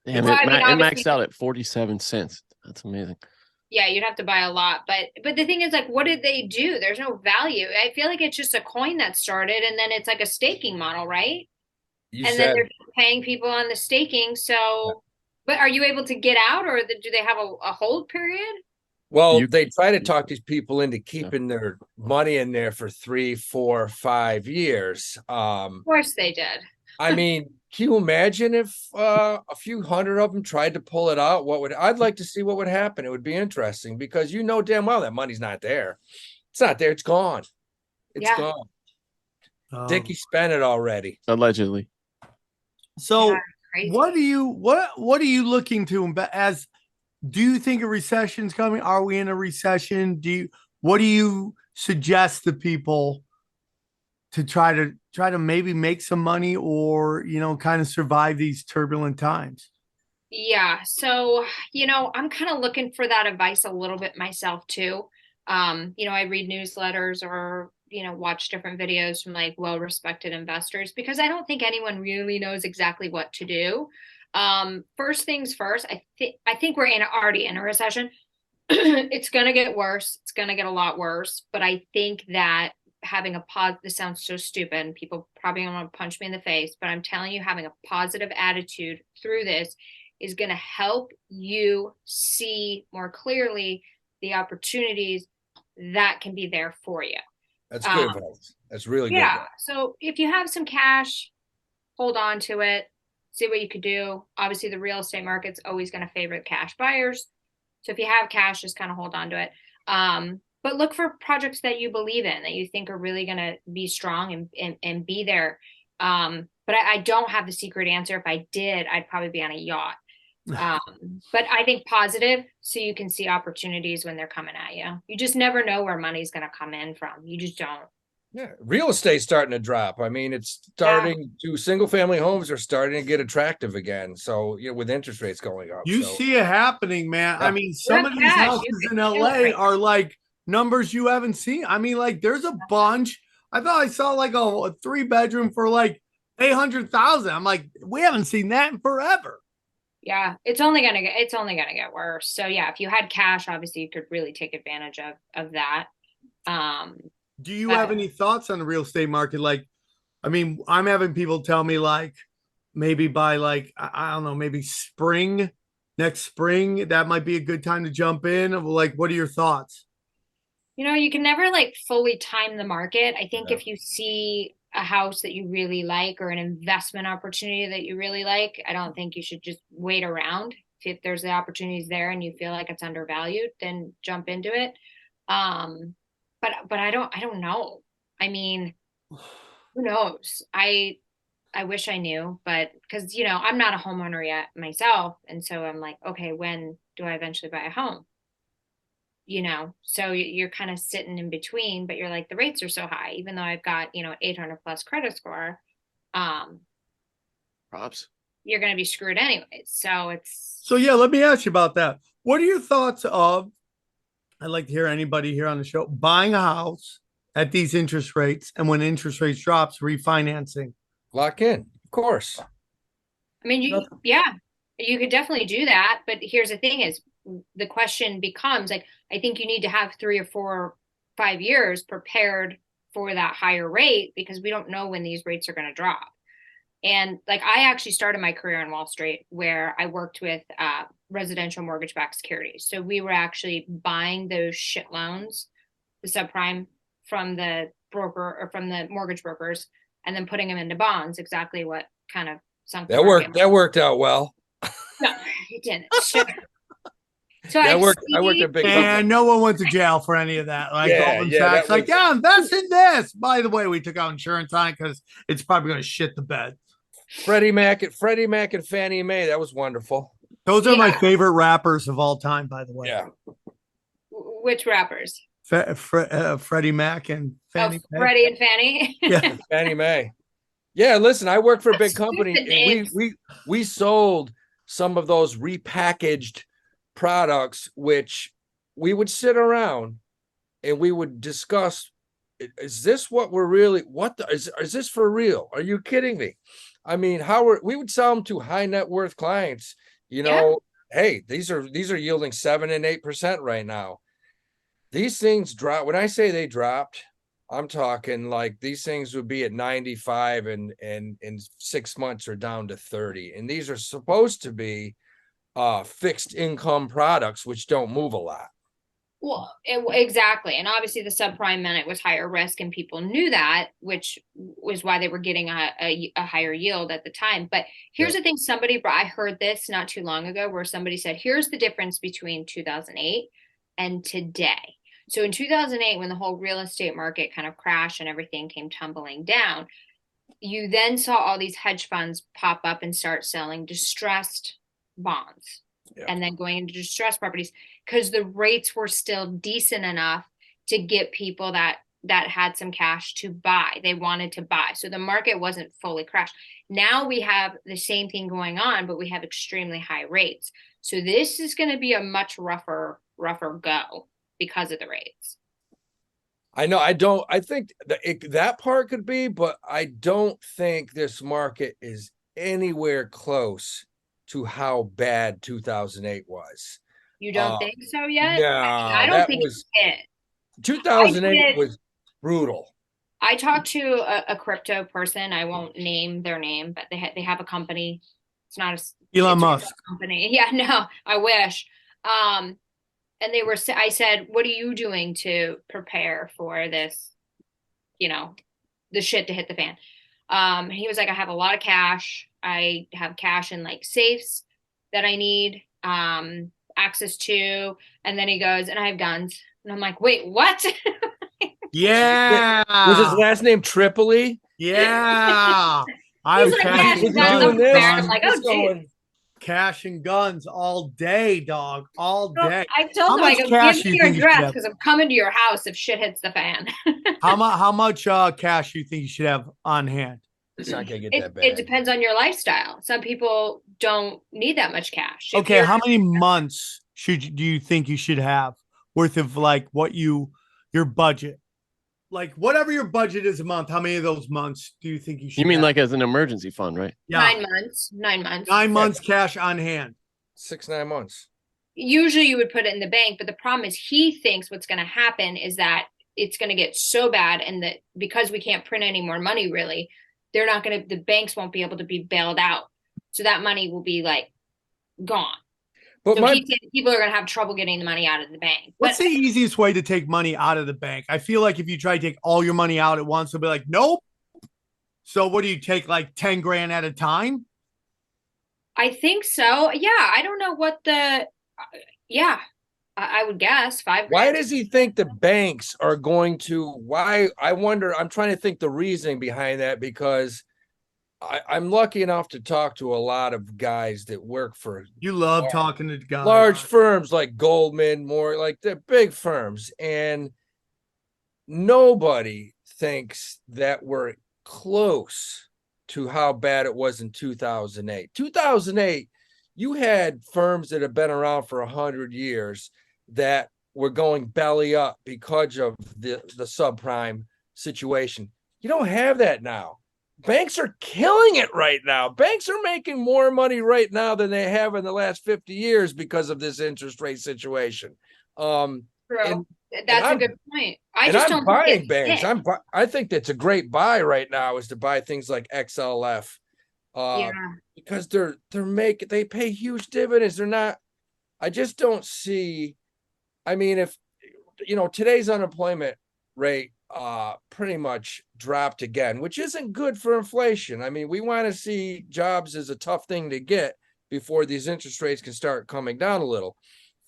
Damn, Well, I mean, it obviously- maxed out at 47 cents. That's amazing. Yeah, you'd have to buy a lot, but the thing is, like, what did they do? There's no value. I feel like it's just a coin that started, and then it's like a staking model, right? You And then they're paying people on the staking. So, but are you able to get out, or do they have a hold period? well, You- they try to talk these people into keeping their money in there for 3, 4, 5 years. Of course they did. I mean, can you imagine if a few hundred of them tried to pull it out? I'd like to see what would happen. It would be interesting because you know damn well that money's not there. It's not there. It's gone. It's Yeah. gone. Um, Dickie spent it already. Allegedly. so Yeah, crazy. what are you looking to as do you think a recession's coming? Are we in a recession? What do you suggest to people to try to maybe make some money or, kind of survive these turbulent times? Yeah. So, I'm kind of looking for that advice a little bit myself too. I read newsletters or, watch different videos from like well-respected investors because I don't think anyone really knows exactly what to do. First things first, I think we're already in a recession. It's going to get worse. It's going to get a lot worse. But I think that having this sounds so stupid and people probably want to punch me in the face, but I'm telling you, having a positive attitude through this is going to help you see more clearly the opportunities that can be there for you. That's good advice. That's really good. Yeah. So if you have some cash, hold on to it, see what you could do. Obviously, the real estate market's always going to favor cash buyers. So if you have cash, just kind of hold on to it. But look for projects that you believe in, that you think are really going to be strong and be there. But I don't have the secret answer. If I did, I'd probably be on a yacht. But I think positive, so you can see opportunities when they're coming at you. You just never know where money's going to come in from. You just don't. Yeah, real estate's starting to drop. I mean, it's starting to single family homes are starting to get attractive again. So, with interest rates going up. You see it happening, man. Yeah. I mean, some of these houses in LA are like numbers you haven't seen. I mean, like there's a bunch. I thought I saw like a 3-bedroom for like 800,000. I'm like, we haven't seen that in forever. Yeah, it's only gonna get worse. So yeah, if you had cash, obviously you could really take advantage of that. Do you have any thoughts on the real estate market? Like, I mean, I'm having people tell me like maybe by like, I don't know, maybe next spring, that might be a good time to jump in. Like, what are your thoughts? You can never like fully time the market. I think if you see a house that you really like or an investment opportunity that you really like, I don't think you should just wait around. If there's the opportunities there and you feel like it's undervalued, then jump into it. But I don't know. I mean, who knows? I wish I knew, but because I'm not a homeowner yet myself, and so I'm like, okay, when do I eventually buy a home? So you're kind of sitting in between, but you're like, the rates are so high, even though I've got 800 plus credit score. Props. You're going to be screwed anyways. So yeah, let me ask you about that. What are your thoughts of? I'd like to hear anybody here on the show buying a house at these interest rates, and when interest rates drops, refinancing. Lock in, of course. I mean, you could definitely do that. But here's the thing is the question becomes like, I think you need to have 3 or 4 or 5 years prepared for that higher rate because we don't know when these rates are going to drop. And like, I actually started my career on Wall Street where I worked with residential mortgage-backed securities. So we were actually buying those shit loans, the subprime, from the broker or from the mortgage brokers, and then putting them into bonds. Exactly what kind of sunk That worked out well. No, it didn't. Sure. So I worked at big company. And no one went to jail for any of that. Like Goldman Sachs, like, invest in this. By the way, we took out insurance on it because it's probably going to shit the bed. Freddie Mac and Fannie Mae. That was wonderful. Those are my favorite rappers of all time, by the way. Yeah. Which rappers? Freddie Mac and Fannie Mae. Freddie and Fannie. Yeah. Fannie Mae. Yeah, listen, I worked for a big company and we sold some of those repackaged products, which we would sit around and we would discuss is this what we're really, is this for real? Are you kidding me? I mean, we would sell them to high net worth clients, you know, hey, these are yielding 7 and 8% right now. These things drop. When I say they dropped, I'm talking like these things would be at 95 and in 6 months are down to 30. And these are supposed to be fixed income products, which don't move a lot. Well, exactly. And obviously the subprime meant it was higher risk and people knew that, which was why they were getting a higher yield at the time. But here's the thing, I heard this not too long ago where somebody said, here's the difference between 2008 and today. So in 2008, when the whole real estate market kind of crashed and everything came tumbling down, you then saw all these hedge funds pop up and start selling distressed bonds and then going into distressed properties because the rates were still decent enough to get people that had some cash to buy. They wanted to buy. So the market wasn't fully crashed. Now we have the same thing going on, but we have extremely high rates. So this is going to be a much rougher go because of the rates. I know. I think that part could be, but I don't think this market is anywhere close to how bad 2008 was. You don't think so yet? Yeah, I don't think it's it. 2008 was brutal. I talked to a crypto person. I won't name their name, but they have a company. It's not Elon Musk company. Yeah, no, I wish. And I said, what are you doing to prepare for this, the shit to hit the fan? He was like, I have a lot of cash. I have cash in like safes that I need access to. And then he goes, and I have guns. And I'm like, wait, what? Yeah. Was his last name Tripoli? Yeah. I'm cash and guns. I'm like, oh, geez. Cash and guns all day, dog. All day. I told him, I go, give me your address because I'm coming to your house if shit hits the fan. How much cash do you think you should have on hand? It's not gonna get that bad. It depends on your lifestyle. Some people don't need that much cash. Okay, how many months do you think you should have worth of like your budget? Like whatever your budget is a month, how many of those months do you think you should? You mean have? like as an emergency fund, right? Yeah. 9 months. 9 months. 9 months cash on hand. 6-9 months. Usually you would put it in the bank, but the problem is he thinks what's going to happen is that it's going to get so bad and that because we can't print any more money really, the banks won't be able to be bailed out. So that money will be like gone. But so people are going to have trouble getting the money out of the bank. What's the easiest way to take money out of the bank? I feel like if you try to take all your money out at once, they'll be like, nope. So what do you take, like 10 grand at a time? I think so. Yeah. I don't know what I would guess 5 grand. Why does he think the banks are going to, I wonder, I'm trying to think the reasoning behind that because I'm lucky enough to talk to a lot of guys that work for. You love talking to guys. Large firms like Goldman, more like the big firms. And nobody thinks that we're close to how bad it was in 2008. 2008, you had firms that have been around for 100 years that were going belly up because of the subprime situation. You don't have that now. Banks are killing it right now. Banks are making more money right now than they have in the last 50 years because of this interest rate situation. True. That's a good point. I just don't buying banks. I think that's a great buy right now is to buy things like XLF. Because they pay huge dividends. I just don't see. I mean, if today's unemployment rate pretty much dropped again, which isn't good for inflation. I mean, we want to see jobs as a tough thing to get before these interest rates can start coming down a little.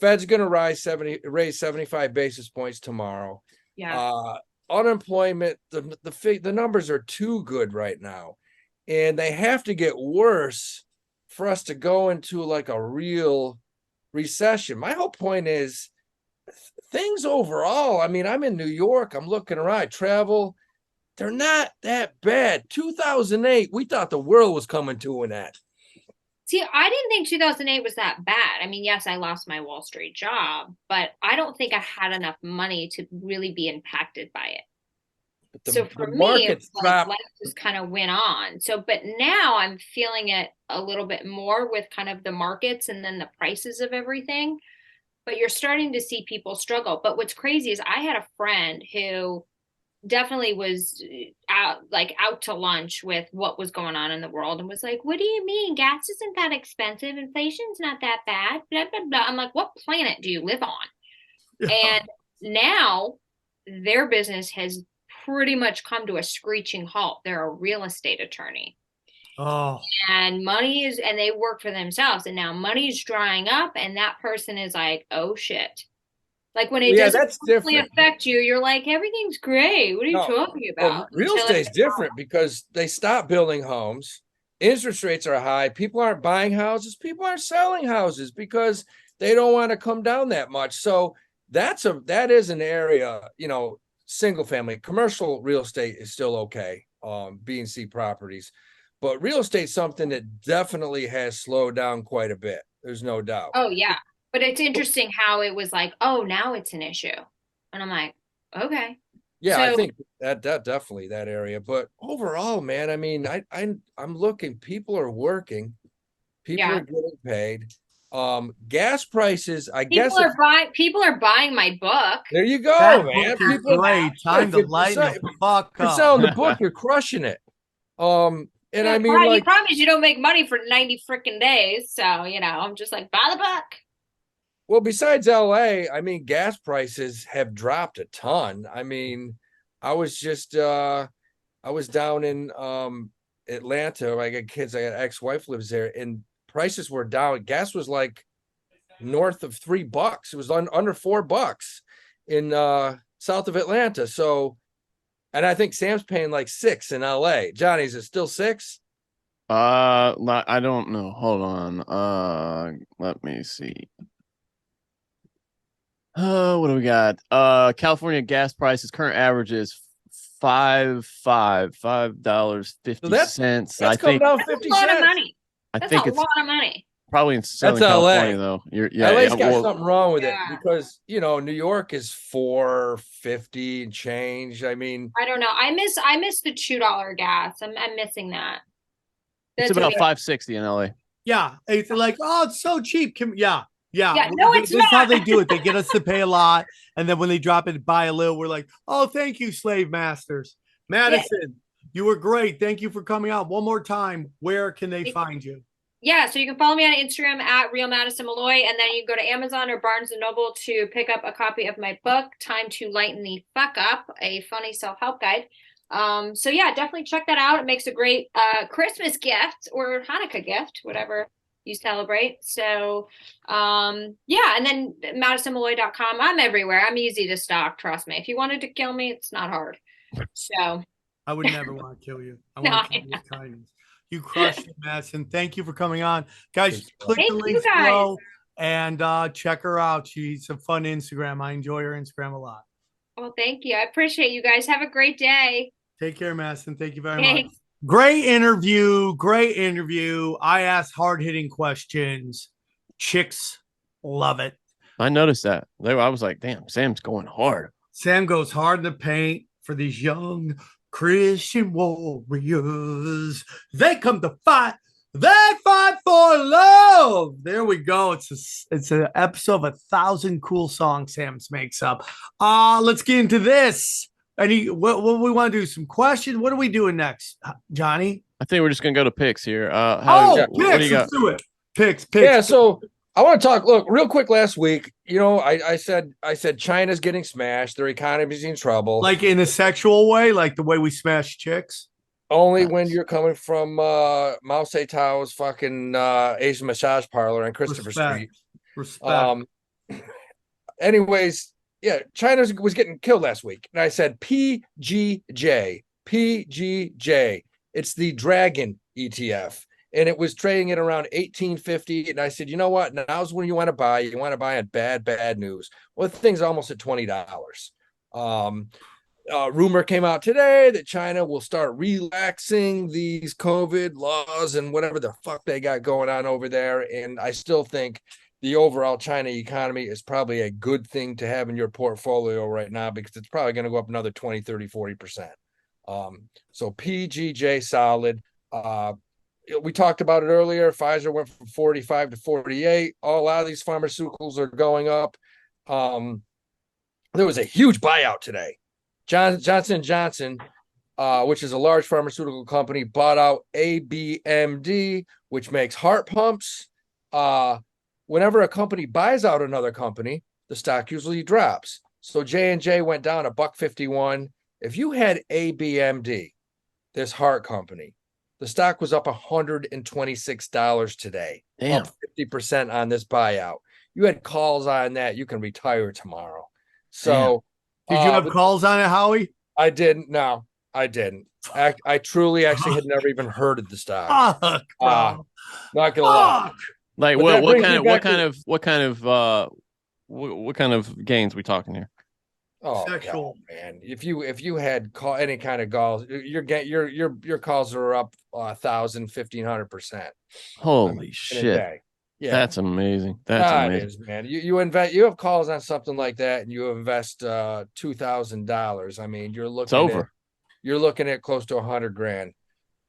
Fed's going to raise 75 basis points tomorrow. Yeah. Unemployment, the numbers are too good right now, and they have to get worse for us to go into like a real recession. My whole point is things overall. I mean, I'm in New York. I'm looking around. I travel. They're not that bad. 2008, we thought the world was coming to an end. See, I didn't think 2008 was that bad. I mean, yes, I lost my Wall Street job, but I don't think I had enough money to really be impacted by it. But So the for me, it market's was like dropped. life just kind of went on. So, but now I'm feeling it a little bit more with kind of the markets and then the prices of everything. But you're starting to see people struggle. But what's crazy is I had a friend who definitely was out to lunch with what was going on in the world and was like, what do you mean gas isn't that expensive, inflation's not that bad, blah blah blah. I'm like, what planet do you live on? And now their business has pretty much come to a screeching halt. They're a real estate attorney, Oh, and they work for themselves, and now money's drying up, and that person is like, oh shit. Like when it Yeah, doesn't that's personally different. affect you, you're like, everything's great. What are you No, talking well, about? real Until estate's different because they stopped building homes. Interest rates are high. People aren't buying houses. People aren't selling houses because they don't want to come down that much. So that is an area, single family. Commercial real estate is still okay, B and C properties. But real estate's something that definitely has slowed down quite a bit. There's no doubt. Oh yeah. But it's interesting how it was like, oh, now it's an issue. And I'm like, okay. Yeah, I So think that definitely that area. But overall, man, I mean, I'm looking, people are working, people yeah. are getting paid. Gas prices, I guess People are buying my book. there you go, that man. book is People, great. Time to lighten the fuck if you're up. selling the book, you're crushing it. And Yeah, I mean, you like, promise you don't make money for 90 freaking days. So, I'm just like, buy the book. well, besides LA, I mean, gas prices have dropped a ton. I mean, I was just I was down in Atlanta. I got kids, I got ex-wife lives there, and prices were down. Gas was like north of $3. It was under $4 in south of Atlanta. So, and I think Sam's paying like 6 in LA. Johnny, is it still 6? I don't know. Hold on. Let me see. What do we got? California gas prices current average is $5.50. That's come down That's 50 a lot of cents. money. I That's think a it's lot of money. probably in Southern That's LA. California though. LA's got well, something wrong with it Yeah. because New York is $4.50 and change. I mean, I don't know. I miss the $2 gas. I'm missing that. it's That's about weird. $5.60 in LA. Yeah, it's like, oh, it's so cheap. Yeah. Yeah, no, it's This is how not. they do it. They get us to pay a lot, and then when they drop it by a little, we're like, oh, thank you, slave masters. Madison, you were great. Thank you for coming out. One more time, where can they find you? Yeah, so you can follow me on Instagram at Real Madison Malloy, and then you can go to Amazon or Barnes & Noble to pick up a copy of my book, Time to Lighten the Fuck Up, a funny self-help guide. So yeah, definitely check that out. It makes a great Christmas gift or Hanukkah gift, whatever you celebrate. So yeah, and then MadisonMalloy.com. I'm everywhere. I'm easy to stalk, trust me. If you wanted to kill me, it's not hard. So I would never want to kill you. I No, want to I kill you with kindness. You crushed it, Madison. Thank you for coming on. Guys, click Thank the you, links guys. below and check her out. She's a fun Instagram. I enjoy her Instagram a lot. well, thank you. I appreciate you guys. Have a great day. Take care, Madison. Thank you very much. Thanks. Great interview. Great interview. I asked hard-hitting questions. Chicks love it. I noticed that. I was like, damn, Sam's going hard. Sam goes hard in the paint for these young Christian warriors. They come to fight. They fight for love. There we go. It's an episode of 1,000 cool songs Sam makes up. Let's get into this. What we want to do? Some questions. What are we doing next, Johnny? I think we're just gonna go to picks here. Picks. What do you got? Let's do it. Picks. yeah. So I want to talk. Look, real quick. Last week, I said China's getting smashed. Their economy's in trouble. Like in a sexual way, like the way we smash chicks. Only when you're coming from Mao Zedong's fucking Asian massage parlor on Christopher Street. Respect. Anyways, yeah, China was getting killed last week, and I said PGJ. It's the Dragon ETF, and it was trading at around 1850. And I said, you know what? Now's when you want to buy. You want to buy on bad news. Well, the thing's almost at $20. Rumor came out today that China will start relaxing these COVID laws and whatever the fuck they got going on over there. And I still think the overall China economy is probably a good thing to have in your portfolio right now because it's probably going to go up another 20, 30, 40%. So PGJ solid. We talked about it earlier. Pfizer went from 45 to 48. A lot of these pharmaceuticals are going up. There was a huge buyout today. Johnson & Johnson, which is a large pharmaceutical company, bought out ABMD, which makes heart pumps. Whenever a company buys out another company, the stock usually drops. So J&J went down $1.51. If you had ABMD, this heart company, the stock was up $126 today, Damn. up 50% on this buyout. You had calls on that. You can retire tomorrow. So, did you have calls on it, Howie? I didn't. No, I didn't. I truly actually had never even heard of the stock. Fuck, bro. Not gonna lie. Like But what kind of gains we talking here? Oh Sexual. God, man! If you had any kind of calls, your calls are up 1,000, 1,500%. Holy in a shit! day. Yeah, That's amazing. That's amazing. It is, man. You have calls on something like that, and you invest $2,000. I mean, you're It's looking over. at you're looking at close to $100,000.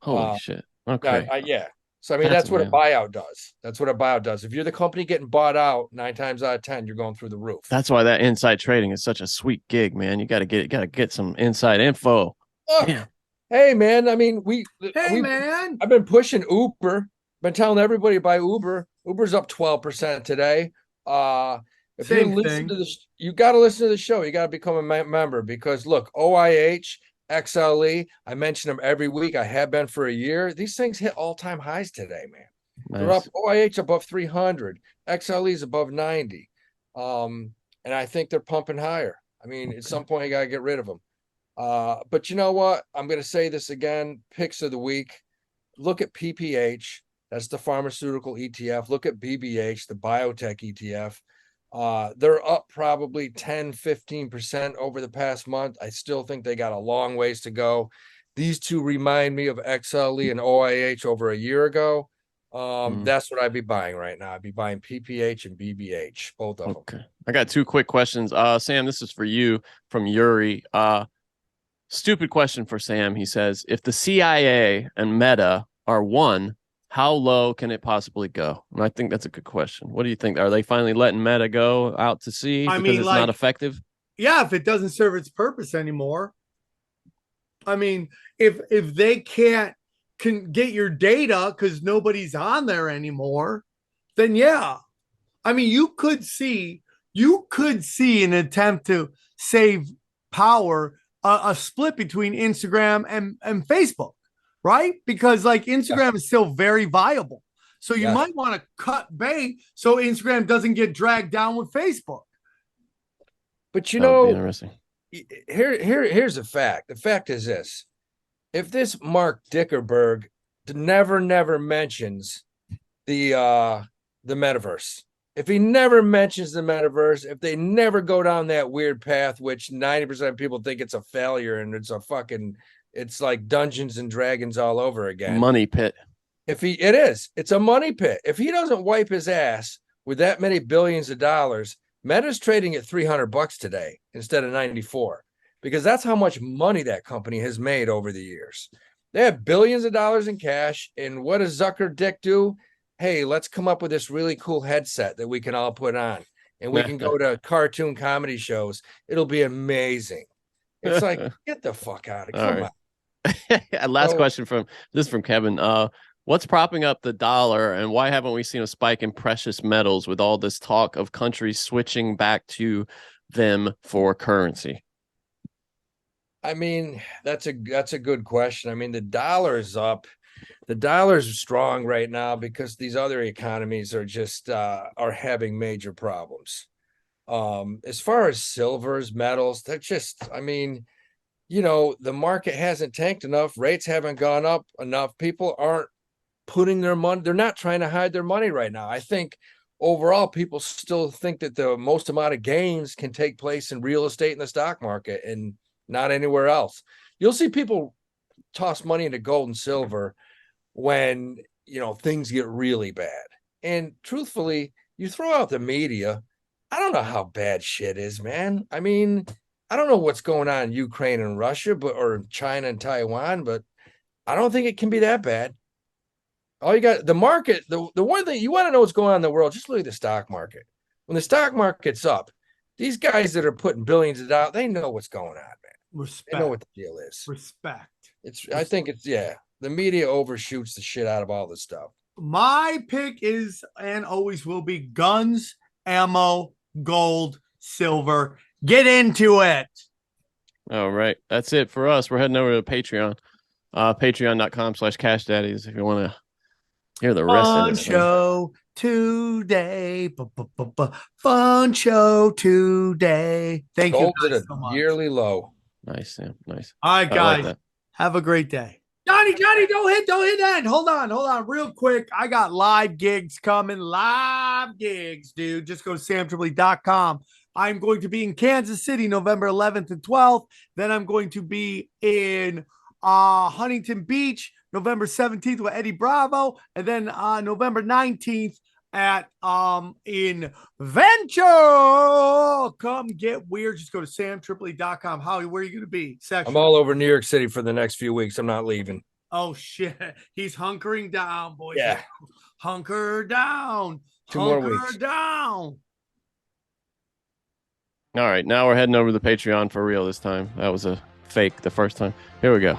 Holy shit! Okay. Yeah. So I mean, that's what a buyout does. That's what a buyout does. If you're the company getting bought out, 9 times out of 10, you're going through the roof. That's why that inside trading is such a sweet gig, man. You got to get some inside info. Look, hey, man. I mean, man. I've been pushing Uber. Been telling everybody to buy Uber. Uber's up 12% today. If Same you listen thing. to this, you got to listen to the show. You got to become a member because look, OIH, XLE, I mention them every week. I have been for a year. These things hit all-time highs today, man. Nice. They're up. OIH above 300. XLE is above 90. And I think they're pumping higher. I mean, at some point you got to get rid of them. But you know what? I'm going to say this again. Picks of the week. Look at PPH. That's the pharmaceutical ETF. Look at BBH, the biotech ETF. They're up probably 10, 15% over the past month. I still think they got a long ways to go. These two remind me of XLE and OIH over a year ago. That's what I'd be buying right now. I'd be buying PPH and BBH, both of them. Okay. I got 2 quick questions. Sam, this is for you from Yuri. Stupid question for Sam. He says, if the CIA and Meta are one, how low can it possibly go? And I think that's a good question. What do you think? Are they finally letting Meta go out to sea because it's not effective? Yeah, if it doesn't serve its purpose anymore. I mean, if they can get your data because nobody's on there anymore, then yeah. I mean, you could see an attempt to save power, a split between Instagram and Facebook. Right? Because like Instagram is still very viable. So you might want to cut bait so Instagram doesn't get dragged down with Facebook. But you know, interesting. Here's a fact. The fact is this. If this Mark Dickerberg never mentions the metaverse, if he never mentions the metaverse, if they never go down that weird path, which 90% of people think it's a failure and it's like Dungeons and Dragons all over again. Money pit. It's a money pit. If he doesn't wipe his ass with that many billions of dollars, Meta's trading at $300 today instead of 94, because that's how much money that company has made over the years. They have billions of dollars in cash. And what does Zucker Dick do? Hey, let's come up with this really cool headset that we can all put on and we can go to cartoon comedy shows. It'll be amazing. It's like, get the fuck out of here. Come on. Last question from Kevin. What's propping up the dollar, and why haven't we seen a spike in precious metals with all this talk of countries switching back to them for currency? I mean, that's a good question. I mean, the dollar's up. The dollar's strong right now because these other economies are just are having major problems. As far as silvers, metals, they're just, I mean, you know, the market hasn't tanked enough. Rates haven't gone up enough. People aren't putting their money. They're not trying to hide their money right now. I think overall, people still think that the most amount of gains can take place in real estate and the stock market and not anywhere else. You'll see people toss money into gold and silver when, you know, things get really bad. And truthfully, you throw out the media. I don't know how bad shit is, man. I mean, I don't know what's going on in Ukraine and Russia, or China and Taiwan, but I don't think it can be that bad. All you got, the market, the one thing you want to know what's going on in the world, just look at the stock market. When the stock market's up, these guys that are putting billions of dollars, they know what's going on, man. Respect. They know what the deal is. Respect. I think it's, the media overshoots the shit out of all this stuff. My pick is and always will be guns, ammo, gold, silver. Get into it. All right. That's it for us. We're heading over to Patreon. Patreon.com/cashdaddies if you want to hear the rest of Fun this. show today. Fun show today. Thank you Gold's at guys a so much. yearly low. Nice, Sam. Nice. All right, I guys. like that. Have a great day. Johnny, don't hit that. Hold on, real quick. I got live gigs coming. Live gigs, dude. Just go to samtripoli.com. I'm going to be in Kansas City November 11th and 12th. Then I'm going to be in Huntington Beach November 17th with Eddie Bravo. And then November 19th at in Venture. Come get weird. Just go to samtripoli.com. Howie, where are you going to be? I'm all over New York City for the next few weeks. I'm not leaving. Oh shit. He's hunkering down, boys. Yeah. Hunker down. 2 more weeks. Down. All right. Now we're heading over to the Patreon for real this time. That was a fake the first time. Here we go.